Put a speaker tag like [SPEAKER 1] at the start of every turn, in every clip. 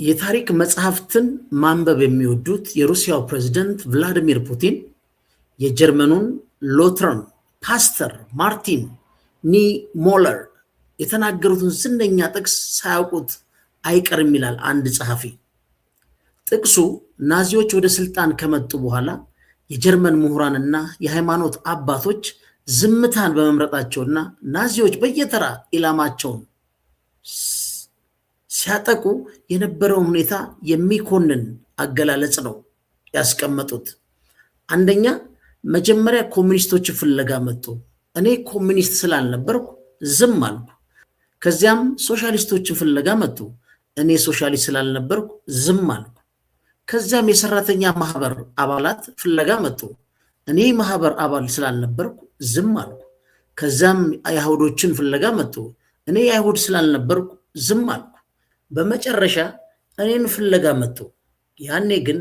[SPEAKER 1] የታሪክ መጽሐፍትን ማንበብ የሚወዱት የሩሲያው ፕሬዝዳንት ቭላዲሚር ፑቲን የጀርመኑን ሉትራን ፓስተር ማርቲን ኒሞለር የተናገሩትን ዝነኛ ጥቅስ ሳያውቁት አይቀርም ይላል አንድ ጸሐፊ። ጥቅሱ ናዚዎች ወደ ስልጣን ከመጡ በኋላ የጀርመን ምሁራንና የሃይማኖት አባቶች ዝምታን በመምረጣቸውና ናዚዎች በየተራ ኢላማቸውን ሲያጠቁ የነበረውን ሁኔታ የሚኮንን አገላለጽ ነው ያስቀመጡት። አንደኛ፣ መጀመሪያ ኮሚኒስቶች ፍለጋ መጡ። እኔ ኮሚኒስት ስላልነበርኩ ዝም አልኩ። ከዚያም ሶሻሊስቶችን ፍለጋ መጡ። እኔ ሶሻሊስት ስላልነበርኩ ዝም አልኩ። ከዚያም የሰራተኛ ማህበር አባላት ፍለጋ መጡ። እኔ ማህበር አባል ስላልነበርኩ ዝም አልኩ። ከዚያም አይሁዶችን ፍለጋ መጡ። እኔ አይሁድ ስላልነበርኩ ዝም አልኩ። በመጨረሻ እኔን ፍለጋ መጡ። ያኔ ግን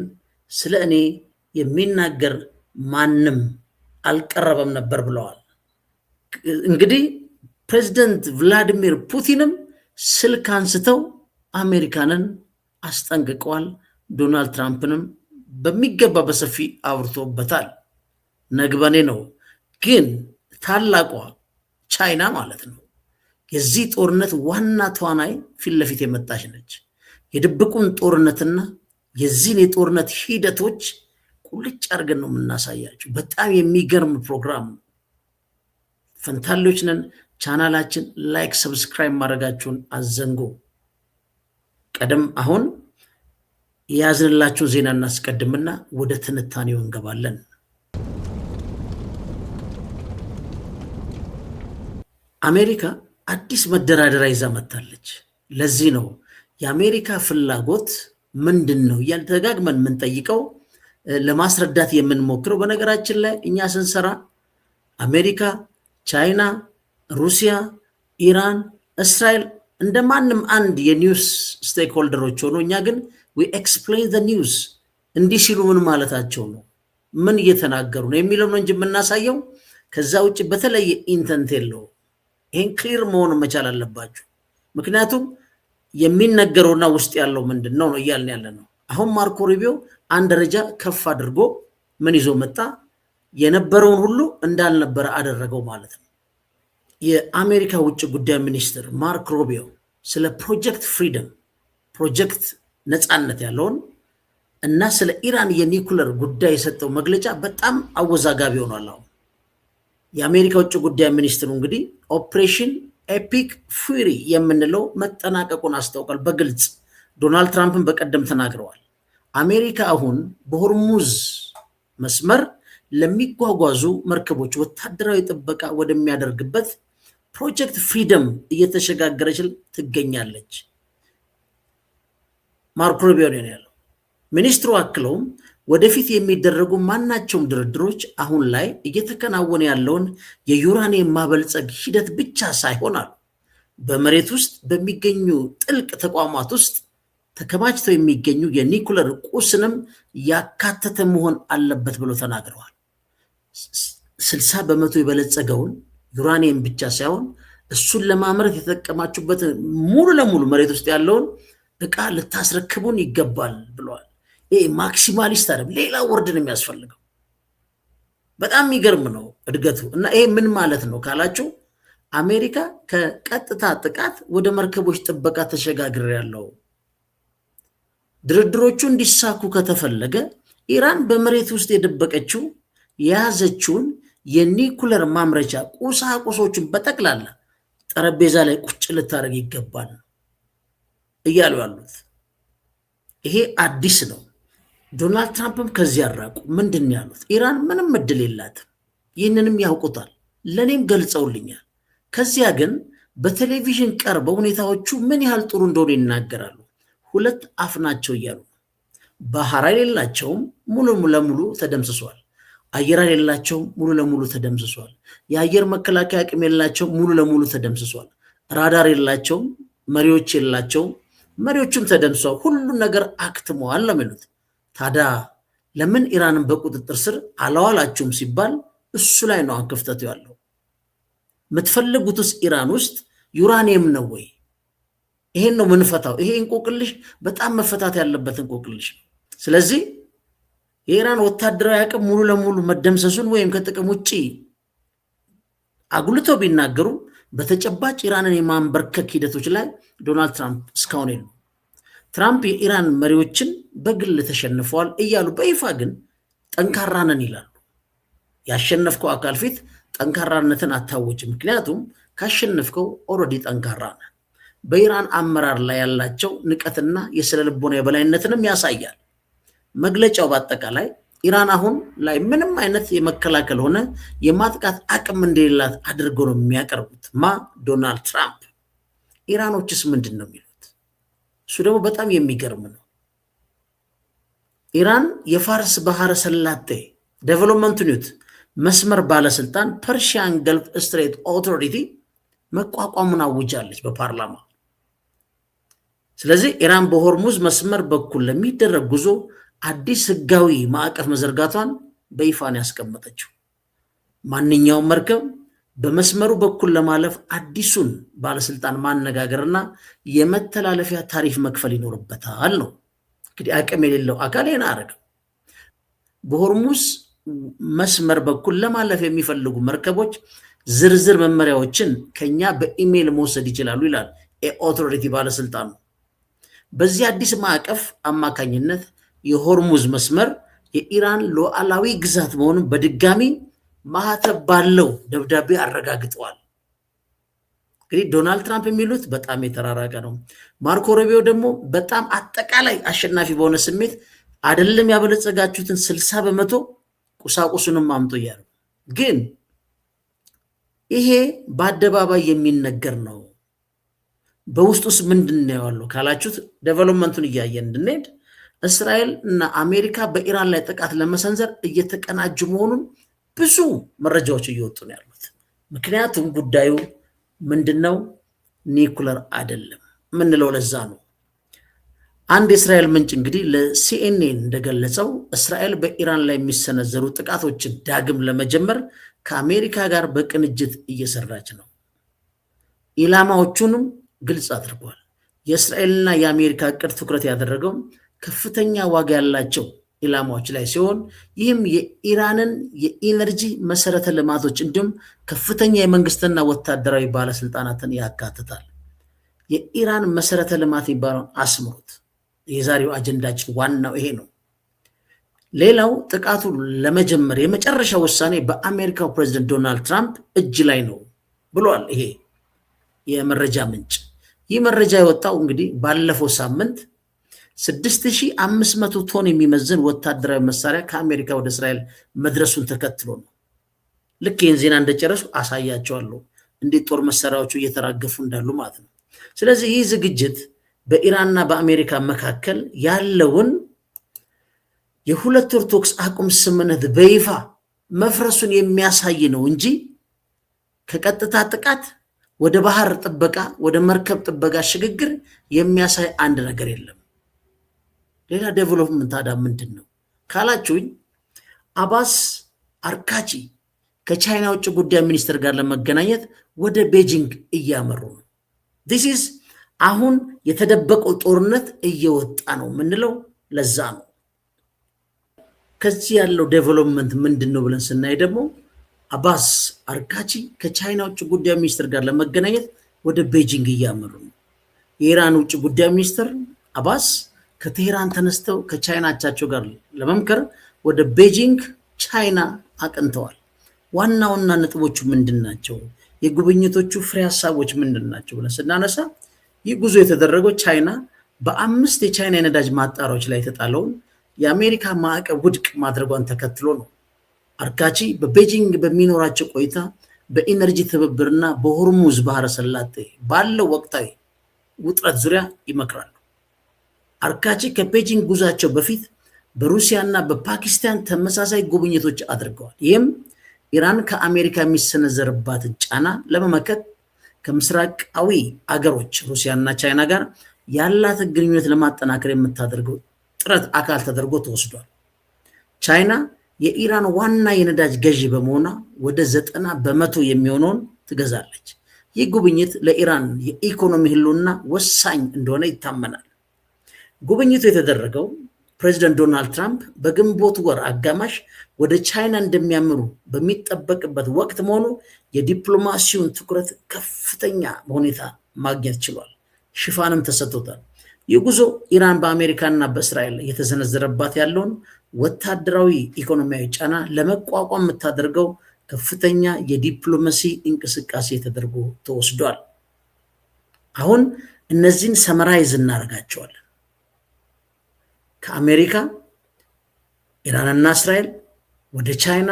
[SPEAKER 1] ስለ እኔ የሚናገር ማንም አልቀረበም ነበር ብለዋል። እንግዲህ ፕሬዚደንት ቭላዲሚር ፑቲንም ስልክ አንስተው አሜሪካንን አስጠንቅቀዋል። ዶናልድ ትራምፕንም በሚገባ በሰፊ አውርቶበታል። ነግበኔ ነው። ግን ታላቋ ቻይና ማለት ነው የዚህ ጦርነት ዋና ተዋናይ ፊት ለፊት የመጣች ነች። የድብቁን ጦርነትና የዚህን የጦርነት ሂደቶች ቁልጭ አድርገን ነው የምናሳያችሁ። በጣም የሚገርም ፕሮግራም። ፈንታሌዎች ነን። ቻናላችን ላይክ፣ ሰብስክራይብ ማድረጋችሁን አዘንጉ። አሁን የያዝንላችሁን ዜና እናስቀድምና ወደ ትንታኔው እንገባለን። አሜሪካ አዲስ መደራደሪያ ይዛ መጥታለች። ለዚህ ነው የአሜሪካ ፍላጎት ምንድን ነው እያልን ተደጋግመን የምንጠይቀው፣ ለማስረዳት የምንሞክረው። በነገራችን ላይ እኛ ስንሰራ አሜሪካ፣ ቻይና፣ ሩሲያ፣ ኢራን፣ እስራኤል እንደማንም አንድ የኒውስ ስቴክሆልደሮች ሆኖ እኛ ግን we explain the news እንዲህ ሲሉ ምን ማለታቸው ነው፣ ምን እየተናገሩ ነው የሚለው ነው እንጂ የምናሳየው። ከዛ ውጭ በተለየ ኢንተንት የለው። ይሄን ክሊር መሆን መቻል አለባችሁ። ምክንያቱም የሚነገረውና ውስጥ ያለው ምንድን ነው እያልን ያለ ነው። አሁን ማርኮ ሩቢዮ አንድ ደረጃ ከፍ አድርጎ ምን ይዞ መጣ? የነበረውን ሁሉ እንዳልነበረ አደረገው ማለት ነው። የአሜሪካ ውጭ ጉዳይ ሚኒስትር ማርክ ሩቢዮ ስለ ፕሮጀክት ፍሪደም፣ ፕሮጀክት ነፃነት ያለውን እና ስለ ኢራን የኒኩለር ጉዳይ የሰጠው መግለጫ በጣም አወዛጋቢ ሆኗል። አሁን የአሜሪካ ውጭ ጉዳይ ሚኒስትሩ እንግዲህ ኦፕሬሽን ኤፒክ ፉሪ የምንለው መጠናቀቁን አስታውቋል በግልጽ። ዶናልድ ትራምፕን በቀደም ተናግረዋል። አሜሪካ አሁን በሆርሙዝ መስመር ለሚጓጓዙ መርከቦች ወታደራዊ ጥበቃ ወደሚያደርግበት ፕሮጀክት ፍሪደም እየተሸጋገረች ትገኛለች። ማርኮ ሩቢዮ ነው ያለው። ሚኒስትሩ አክለውም ወደፊት የሚደረጉ ማናቸውም ድርድሮች አሁን ላይ እየተከናወነ ያለውን የዩራኒየም ማበልጸግ ሂደት ብቻ ሳይሆን አሉ በመሬት ውስጥ በሚገኙ ጥልቅ ተቋማት ውስጥ ተከማችተው የሚገኙ የኒኩለር ቁስንም ያካተተ መሆን አለበት ብሎ ተናግረዋል። 60% የበለጸገውን ዩራኒየም ብቻ ሳይሆን እሱን ለማምረት የተጠቀማችሁበትን ሙሉ ለሙሉ መሬት ውስጥ ያለውን እቃ ልታስረክቡን ይገባል ብለዋል። ይሄ ማክሲማሊስት አይደለም፣ ሌላ ወርድ ነው የሚያስፈልገው። በጣም የሚገርም ነው እድገቱ። እና ይሄ ምን ማለት ነው ካላችሁ አሜሪካ ከቀጥታ ጥቃት ወደ መርከቦች ጥበቃ ተሸጋግሬያለሁ። ድርድሮቹ እንዲሳኩ ከተፈለገ ኢራን በመሬት ውስጥ የደበቀችው የያዘችውን የኒኩለር ማምረቻ ቁሳቁሶችን በጠቅላላ ጠረጴዛ ላይ ቁጭ ልታደርግ ይገባል እያሉ ያሉት። ይሄ አዲስ ነው። ዶናልድ ትራምፕም ከዚህ ያራቁ ምንድን ያሉት? ኢራን ምንም እድል የላትም። ይህንንም ያውቁታል፣ ለእኔም ገልጸውልኛል። ከዚያ ግን በቴሌቪዥን ቀርበው ሁኔታዎቹ ምን ያህል ጥሩ እንደሆኑ ይናገራሉ። ሁለት አፍ ናቸው እያሉ ባህር ኃይል የላቸውም፣ ሙሉ ለሙሉ ተደምስሷል። አየር ኃይል የላቸውም፣ ሙሉ ለሙሉ ተደምስሷል። የአየር መከላከያ አቅም የላቸውም፣ ሙሉ ለሙሉ ተደምስሷል። ራዳር የላቸውም፣ መሪዎች የላቸውም፣ መሪዎቹም ተደምስሷል። ሁሉ ነገር አክትመዋል ነው የሚሉት። ታዲያ ለምን ኢራንን በቁጥጥር ስር አላዋላችሁም ሲባል እሱ ላይ ነው ክፍተቱ ያለው። የምትፈልጉትስ ኢራን ውስጥ ዩራኒየም ነው ወይ? ይሄን ነው ምንፈታው። ይሄ እንቆቅልሽ በጣም መፈታት ያለበት እንቆቅልሽ ነው። ስለዚህ የኢራን ወታደራዊ አቅም ሙሉ ለሙሉ መደምሰሱን ወይም ከጥቅም ውጪ አጉልተው ቢናገሩ በተጨባጭ ኢራንን የማንበርከክ ሂደቶች ላይ ዶናልድ ትራምፕ እስካሁን የሉ። ትራምፕ የኢራን መሪዎችን በግል ተሸንፈዋል እያሉ በይፋ ግን ጠንካራ ነን ይላሉ። ያሸነፍከው አካል ፊት ጠንካራነትን አታወጭ፣ ምክንያቱም ካሸነፍከው ኦልሬዲ ጠንካራ ነህ። በኢራን አመራር ላይ ያላቸው ንቀትና የስነ ልቦና የበላይነትንም ያሳያል። መግለጫው በአጠቃላይ ኢራን አሁን ላይ ምንም አይነት የመከላከል ሆነ የማጥቃት አቅም እንደሌላት አድርገው ነው የሚያቀርቡት። ዶናልድ ትራምፕ። ኢራኖችስ ምንድን ነው የሚሉት? እሱ ደግሞ በጣም የሚገርም ነው። ኢራን የፋርስ ባህረ ሰላጤ ዴቨሎፕመንት ዩኒት መስመር ባለስልጣን ፐርሺያን ገልፍ ስትሬት ኦቶሪቲ መቋቋሙን አውጃለች በፓርላማ። ስለዚህ ኢራን በሆርሙዝ መስመር በኩል ለሚደረግ ጉዞ አዲስ ህጋዊ ማዕቀፍ መዘርጋቷን በይፋን ያስቀመጠችው። ማንኛውም መርከብ በመስመሩ በኩል ለማለፍ አዲሱን ባለስልጣን ማነጋገርና የመተላለፊያ ታሪፍ መክፈል ይኖርበታል ነው። እንግዲህ አቅም የሌለው አካል ይህን አያደርግም። በሆርሙዝ መስመር በኩል ለማለፍ የሚፈልጉ መርከቦች ዝርዝር መመሪያዎችን ከኛ በኢሜይል መውሰድ ይችላሉ ይላል የኦቶሪቲ ባለስልጣኑ። በዚህ አዲስ ማዕቀፍ አማካኝነት የሆርሙዝ መስመር የኢራን ሉዓላዊ ግዛት መሆኑን በድጋሚ ማህተብ ባለው ደብዳቤ አረጋግጠዋል። እንግዲህ ዶናልድ ትራምፕ የሚሉት በጣም የተራራቀ ነው። ማርኮ ሩቢዮ ደግሞ በጣም አጠቃላይ አሸናፊ በሆነ ስሜት አይደለም ያበለጸጋችሁትን 60% ቁሳቁሱንም አምጡ እያሉ፣ ግን ይሄ በአደባባይ የሚነገር ነው። በውስጡስ ምንድን ነው ያለው ካላችሁት ዴቨሎፕመንቱን እያየን እንድንሄድ እስራኤል እና አሜሪካ በኢራን ላይ ጥቃት ለመሰንዘር እየተቀናጁ መሆኑን ብዙ መረጃዎች እየወጡ ነው ያሉት። ምክንያቱም ጉዳዩ ምንድነው? ኒኩለር አይደለም ምንለው ለዛ ነው። አንድ የእስራኤል ምንጭ እንግዲህ ለሲኤንኤን እንደገለጸው እስራኤል በኢራን ላይ የሚሰነዘሩ ጥቃቶችን ዳግም ለመጀመር ከአሜሪካ ጋር በቅንጅት እየሰራች ነው። ኢላማዎቹንም ግልጽ አድርጓል። የእስራኤልና የአሜሪካ እቅድ ትኩረት ያደረገው ከፍተኛ ዋጋ ያላቸው ኢላማዎች ላይ ሲሆን ይህም የኢራንን የኢነርጂ መሰረተ ልማቶች እንዲሁም ከፍተኛ የመንግስትና ወታደራዊ ባለስልጣናትን ያካትታል። የኢራን መሰረተ ልማት የሚባለውን አስምሩት። የዛሬው አጀንዳችን ዋናው ይሄ ነው። ሌላው ጥቃቱ ለመጀመር የመጨረሻ ውሳኔ በአሜሪካው ፕሬዚደንት ዶናልድ ትራምፕ እጅ ላይ ነው ብሏል። ይሄ የመረጃ ምንጭ። ይህ መረጃ የወጣው እንግዲህ ባለፈው ሳምንት 6500 ቶን የሚመዝን ወታደራዊ መሳሪያ ከአሜሪካ ወደ እስራኤል መድረሱን ተከትሎ ነው። ልክ ይህን ዜና እንደጨረሱ አሳያቸዋለሁ እንዴት ጦር መሳሪያዎቹ እየተራገፉ እንዳሉ ማለት ነው። ስለዚህ ይህ ዝግጅት በኢራንና በአሜሪካ መካከል ያለውን የሁለት ወር ተኩስ አቁም ስምምነት በይፋ መፍረሱን የሚያሳይ ነው እንጂ ከቀጥታ ጥቃት ወደ ባህር ጥበቃ ወደ መርከብ ጥበቃ ሽግግር የሚያሳይ አንድ ነገር የለም። ሌላ ዴቨሎፕመንት ታዲያ ምንድን ነው ካላችሁኝ፣ አባስ አርካቺ ከቻይና ውጭ ጉዳይ ሚኒስትር ጋር ለመገናኘት ወደ ቤጂንግ እያመሩ ነው። ዲስ አሁን የተደበቀው ጦርነት እየወጣ ነው ምንለው ለዛ ነው። ከዚህ ያለው ዴቨሎፕመንት ምንድን ነው ብለን ስናይ ደግሞ አባስ አርካቺ ከቻይና ውጭ ጉዳይ ሚኒስትር ጋር ለመገናኘት ወደ ቤጂንግ እያመሩ ነው። የኢራን ውጭ ጉዳይ ሚኒስትር አባስ ከቴህራን ተነስተው ከቻይና አቻቸው ጋር ለመምከር ወደ ቤጂንግ ቻይና አቅንተዋል። ዋና ዋና ነጥቦቹ ምንድን ናቸው? የጉብኝቶቹ ፍሬ ሀሳቦች ምንድን ናቸው ብለን ስናነሳ ይህ ጉዞ የተደረገው ቻይና በ5 የቻይና የነዳጅ ማጣሪያዎች ላይ የተጣለውን የአሜሪካ ማዕቀብ ውድቅ ማድረጓን ተከትሎ ነው። አርካቺ በቤጂንግ በሚኖራቸው ቆይታ በኢነርጂ ትብብርና በሆርሙዝ ባህረ ሰላጤ ባለው ወቅታዊ ውጥረት ዙሪያ ይመክራሉ። አርካቺ ከቤጂንግ ጉዟቸው በፊት በሩሲያና በፓኪስታን ተመሳሳይ ጉብኝቶች አድርገዋል። ይህም ኢራን ከአሜሪካ የሚሰነዘርባትን ጫና ለመመከት ከምስራቃዊ አገሮች ሩሲያና ቻይና ጋር ያላትን ግንኙነት ለማጠናከር የምታደርገው ጥረት አካል ተደርጎ ተወስዷል። ቻይና የኢራን ዋና የነዳጅ ገዢ በመሆኗ ወደ 90% የሚሆነውን ትገዛለች። ይህ ጉብኝት ለኢራን የኢኮኖሚ ህልውና ወሳኝ እንደሆነ ይታመናል። ጉብኝቱ የተደረገው ፕሬዚደንት ዶናልድ ትራምፕ በግንቦት ወር አጋማሽ ወደ ቻይና እንደሚያምሩ በሚጠበቅበት ወቅት መሆኑ የዲፕሎማሲውን ትኩረት ከፍተኛ ሁኔታ ማግኘት ችሏል። ሽፋንም ተሰጥቶታል። ይህ ጉዞ ኢራን በአሜሪካና በእስራኤል እየተሰነዘረባት ያለውን ወታደራዊ ኢኮኖሚያዊ ጫና ለመቋቋም የምታደርገው ከፍተኛ የዲፕሎማሲ እንቅስቃሴ ተደርጎ ተወስዷል። አሁን እነዚህን ሰመራይዝ እናደርጋቸዋለን። ከአሜሪካ ኢራንና እስራኤል ወደ ቻይና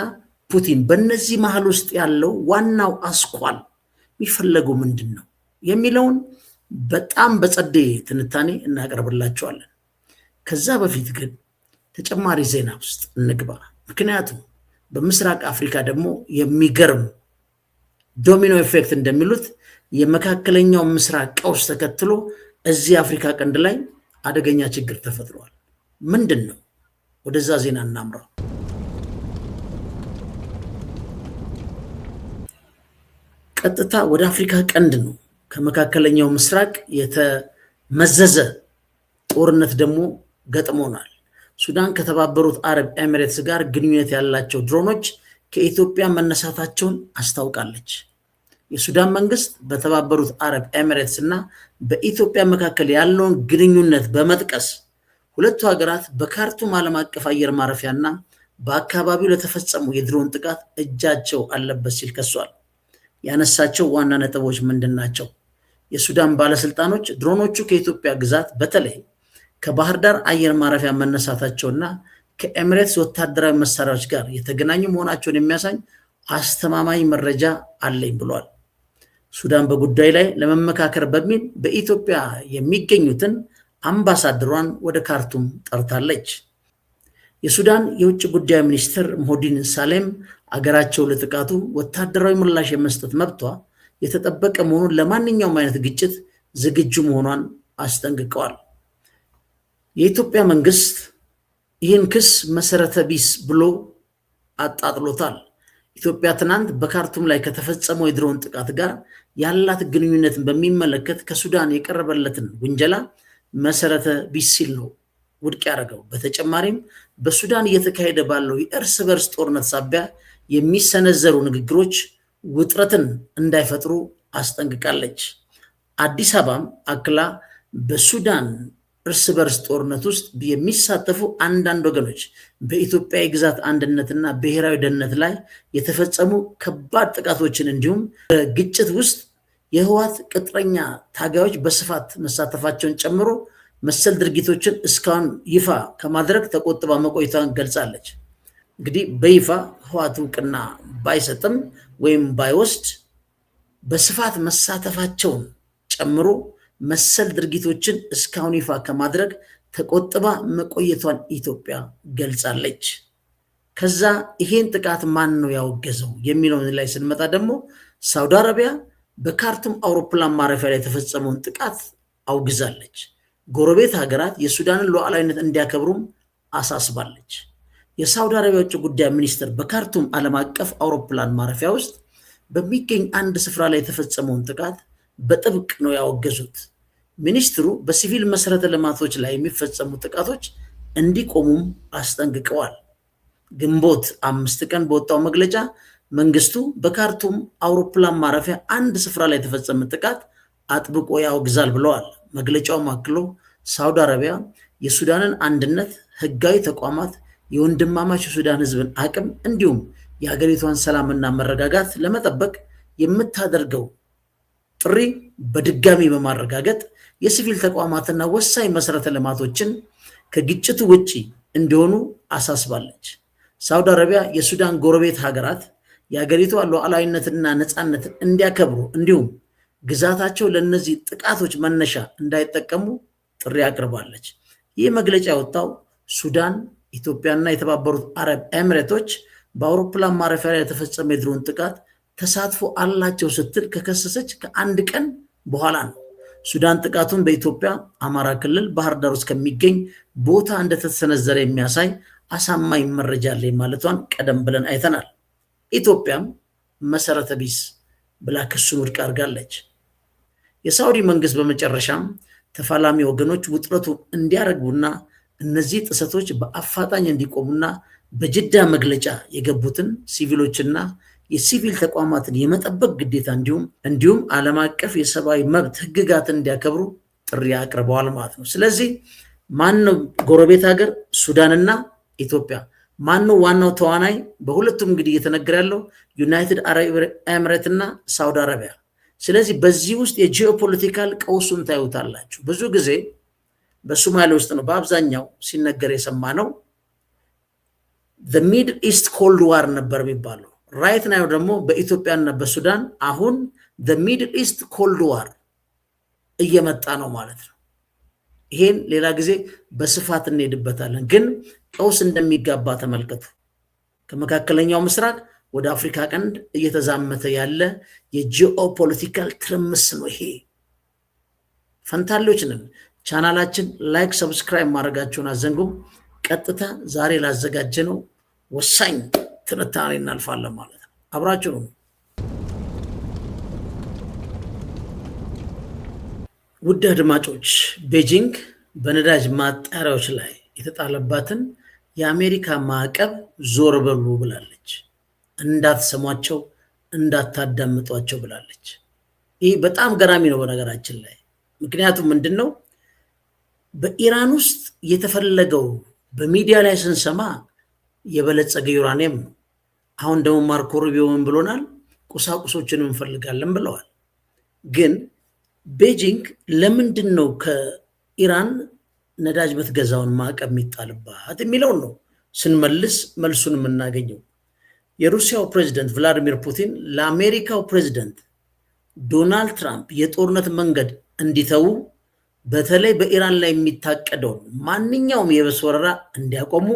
[SPEAKER 1] ፑቲን፣ በእነዚህ መሃል ውስጥ ያለው ዋናው አስኳል የሚፈለገው ምንድን ነው የሚለውን በጣም በጸዴ ትንታኔ እናቀርብላቸዋለን። ከዛ በፊት ግን ተጨማሪ ዜና ውስጥ እንግባ። ምክንያቱም በምስራቅ አፍሪካ ደግሞ የሚገርም ዶሚኖ ኤፌክት እንደሚሉት የመካከለኛው ምስራቅ ቀውስ ተከትሎ እዚህ አፍሪካ ቀንድ ላይ አደገኛ ችግር ተፈጥሯል። ምንድን ነው? ወደዛ ዜና እናምራው። ቀጥታ ወደ አፍሪካ ቀንድ ነው። ከመካከለኛው ምስራቅ የተመዘዘ ጦርነት ደግሞ ገጥሞናል። ሱዳን ከተባበሩት አረብ ኤሚሬትስ ጋር ግንኙነት ያላቸው ድሮኖች ከኢትዮጵያ መነሳታቸውን አስታውቃለች። የሱዳን መንግስት በተባበሩት አረብ ኤሚሬትስ እና በኢትዮጵያ መካከል ያለውን ግንኙነት በመጥቀስ ሁለቱ ሀገራት በካርቱም ዓለም አቀፍ አየር ማረፊያና በአካባቢው ለተፈጸሙ የድሮን ጥቃት እጃቸው አለበት ሲል ከሷል። ያነሳቸው ዋና ነጥቦች ምንድን ናቸው? የሱዳን ባለስልጣኖች ድሮኖቹ ከኢትዮጵያ ግዛት በተለይ ከባህር ዳር አየር ማረፊያ መነሳታቸውና ከኤሚሬትስ ወታደራዊ መሳሪያዎች ጋር የተገናኙ መሆናቸውን የሚያሳይ አስተማማኝ መረጃ አለኝ ብሏል። ሱዳን በጉዳይ ላይ ለመመካከር በሚል በኢትዮጵያ የሚገኙትን አምባሳደሯን ወደ ካርቱም ጠርታለች። የሱዳን የውጭ ጉዳይ ሚኒስትር ሞህዲን ሳሌም አገራቸው ለጥቃቱ ወታደራዊ ምላሽ የመስጠት መብቷ የተጠበቀ መሆኑን ለማንኛውም አይነት ግጭት ዝግጁ መሆኗን አስጠንቅቀዋል። የኢትዮጵያ መንግስት ይህን ክስ መሰረተ ቢስ ብሎ አጣጥሎታል። ኢትዮጵያ ትናንት በካርቱም ላይ ከተፈጸመው የድሮን ጥቃት ጋር ያላት ግንኙነትን በሚመለከት ከሱዳን የቀረበለትን ውንጀላ መሰረተ ቢስ ሲል ነው ውድቅ ያደረገው። በተጨማሪም በሱዳን እየተካሄደ ባለው የእርስ በርስ ጦርነት ሳቢያ የሚሰነዘሩ ንግግሮች ውጥረትን እንዳይፈጥሩ አስጠንቅቃለች። አዲስ አበባም አክላ በሱዳን እርስ በርስ ጦርነት ውስጥ የሚሳተፉ አንዳንድ ወገኖች በኢትዮጵያ የግዛት አንድነትና ብሔራዊ ደህንነት ላይ የተፈጸሙ ከባድ ጥቃቶችን እንዲሁም በግጭት ውስጥ የህወሓት ቅጥረኛ ታጋዮች በስፋት መሳተፋቸውን ጨምሮ መሰል ድርጊቶችን እስካሁን ይፋ ከማድረግ ተቆጥባ መቆይቷን ገልጻለች። እንግዲህ በይፋ ህወሓት እውቅና ባይሰጥም ወይም ባይወስድ በስፋት መሳተፋቸውን ጨምሮ መሰል ድርጊቶችን እስካሁን ይፋ ከማድረግ ተቆጥባ መቆየቷን ኢትዮጵያ ገልጻለች። ከዛ ይሄን ጥቃት ማን ነው ያወገዘው የሚለውን ላይ ስንመጣ ደግሞ ሳውዲ አረቢያ በካርቱም አውሮፕላን ማረፊያ ላይ የተፈጸመውን ጥቃት አውግዛለች። ጎረቤት ሀገራት የሱዳንን ሉዓላዊነት እንዲያከብሩም አሳስባለች። የሳውዲ አረቢያ ውጭ ጉዳይ ሚኒስትር በካርቱም ዓለም አቀፍ አውሮፕላን ማረፊያ ውስጥ በሚገኝ አንድ ስፍራ ላይ የተፈጸመውን ጥቃት በጥብቅ ነው ያወገዙት። ሚኒስትሩ በሲቪል መሰረተ ልማቶች ላይ የሚፈጸሙ ጥቃቶች እንዲቆሙም አስጠንቅቀዋል። ግንቦት 5 ቀን በወጣው መግለጫ መንግስቱ በካርቱም አውሮፕላን ማረፊያ አንድ ስፍራ ላይ የተፈጸመ ጥቃት አጥብቆ ያወግዛል ብለዋል። መግለጫውም አክሎ ሳውዲ አረቢያ የሱዳንን አንድነት፣ ህጋዊ ተቋማት፣ የወንድማማች የሱዳን ህዝብን አቅም እንዲሁም የሀገሪቷን ሰላምና መረጋጋት ለመጠበቅ የምታደርገው ጥሪ በድጋሚ በማረጋገጥ የሲቪል ተቋማትና ወሳኝ መሰረተ ልማቶችን ከግጭቱ ውጪ እንዲሆኑ አሳስባለች። ሳውዲ አረቢያ የሱዳን ጎረቤት ሀገራት የሀገሪቷ ሉዓላዊነትና ነፃነትን እንዲያከብሩ እንዲሁም ግዛታቸው ለእነዚህ ጥቃቶች መነሻ እንዳይጠቀሙ ጥሪ አቅርባለች። ይህ መግለጫ የወጣው ሱዳን፣ ኢትዮጵያና የተባበሩት አረብ ኤሚሬቶች በአውሮፕላን ማረፊያ ላይ የተፈጸመ የድሮን ጥቃት ተሳትፎ አላቸው ስትል ከከሰሰች ከአንድ ቀን በኋላ ነው። ሱዳን ጥቃቱን በኢትዮጵያ አማራ ክልል ባህር ዳር ውስጥ ከሚገኝ ቦታ እንደተሰነዘረ የሚያሳይ አሳማኝ መረጃ አለኝ ማለቷን ቀደም ብለን አይተናል። ኢትዮጵያም መሰረተ ቢስ ብላ ክሱን ውድቅ አድርጋለች። የሳውዲ መንግስት በመጨረሻም ተፋላሚ ወገኖች ውጥረቱ እንዲያረግቡና እነዚህ ጥሰቶች በአፋጣኝ እንዲቆሙና በጅዳ መግለጫ የገቡትን ሲቪሎችና የሲቪል ተቋማትን የመጠበቅ ግዴታ እንዲሁም ዓለም አቀፍ የሰብአዊ መብት ህግጋትን እንዲያከብሩ ጥሪ አቅርበዋል ማለት ነው። ስለዚህ ማነው ጎረቤት ሀገር ሱዳንና ኢትዮጵያ? ማነው ዋናው ተዋናይ? በሁለቱም እንግዲህ እየተነገረ ያለው ዩናይትድ አረብ ኤምሬት እና ሳውዲ አረቢያ። ስለዚህ በዚህ ውስጥ የጂኦፖለቲካል ቀውሱን ታዩታላችሁ። ብዙ ጊዜ በሶማሌ ውስጥ ነው በአብዛኛው ሲነገር የሰማ ነው። ሚድል ኢስት ኮልድ ዋር ነበር የሚባለው። ራይት ናው ደግሞ በኢትዮጵያና በሱዳን አሁን ሚድል ኢስት ኮልድ ዋር እየመጣ ነው ማለት ነው። ይሄን ሌላ ጊዜ በስፋት እንሄድበታለን። ግን ቀውስ እንደሚጋባ ተመልከቱ። ከመካከለኛው ምስራቅ ወደ አፍሪካ ቀንድ እየተዛመተ ያለ የጂኦፖለቲካል ትርምስ ነው ይሄ። ፈንታሌዎች ነን። ቻናላችን ላይክ፣ ሰብስክራይብ ማድረጋችሁን አዘንጉም። ቀጥታ ዛሬ ላዘጋጀነው ወሳኝ ትንታኔ እናልፋለን ማለት ነው። አብራችሁ ነው። ውድ አድማጮች፣ ቤጂንግ በነዳጅ ማጣሪያዎች ላይ የተጣለባትን የአሜሪካ ማዕቀብ ዞር በሉ ብላለች። እንዳትሰሟቸው፣ እንዳታዳምጧቸው ብላለች። ይህ በጣም ገራሚ ነው በነገራችን ላይ። ምክንያቱም ምንድን ነው በኢራን ውስጥ የተፈለገው በሚዲያ ላይ ስንሰማ የበለጸገ ዩራኒየም ነው። አሁን ደግሞ ማርኮ ሩቢዮ ምን ብሎናል? ቁሳቁሶችን እንፈልጋለን ብለዋል። ግን ቤጂንግ ለምንድን ነው ከኢራን ነዳጅ በትገዛውን ማዕቀብ የሚጣልባት የሚለውን ነው ስንመልስ መልሱን የምናገኘው። የሩሲያው ፕሬዚደንት ቭላዲሚር ፑቲን ለአሜሪካው ፕሬዚደንት ዶናልድ ትራምፕ የጦርነት መንገድ እንዲተዉ በተለይ በኢራን ላይ የሚታቀደውን ማንኛውም የየብስ ወረራ እንዲያቆሙ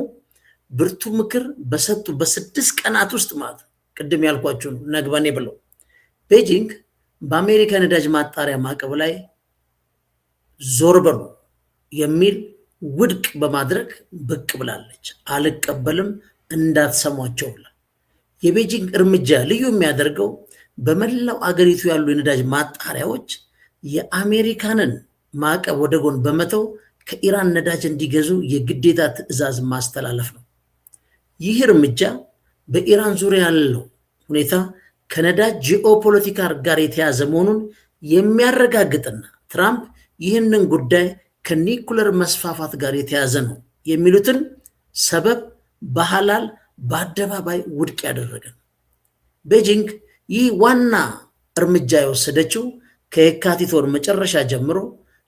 [SPEAKER 1] ብርቱ ምክር በሰጡ በ6 ቀናት ውስጥ ማለት ቅድም ያልኳችሁ ነግበኔ ብለው ቤጂንግ በአሜሪካ ነዳጅ ማጣሪያ ማዕቀብ ላይ ዞር በሉ የሚል ውድቅ በማድረግ ብቅ ብላለች። አልቀበልም፣ እንዳትሰሟቸው ብላ። የቤጂንግ እርምጃ ልዩ የሚያደርገው በመላው አገሪቱ ያሉ የነዳጅ ማጣሪያዎች የአሜሪካንን ማዕቀብ ወደ ጎን በመተው ከኢራን ነዳጅ እንዲገዙ የግዴታ ትዕዛዝ ማስተላለፍ ነው። ይህ እርምጃ በኢራን ዙሪያ ያለው ሁኔታ ከነዳጅ ጂኦፖለቲካ ጋር የተያዘ መሆኑን የሚያረጋግጥና ትራምፕ ይህንን ጉዳይ ከኒኩለር መስፋፋት ጋር የተያዘ ነው የሚሉትን ሰበብ በሐላል በአደባባይ ውድቅ ያደረገ ነው። ቤጂንግ ይህ ዋና እርምጃ የወሰደችው ከየካቲት ወር መጨረሻ ጀምሮ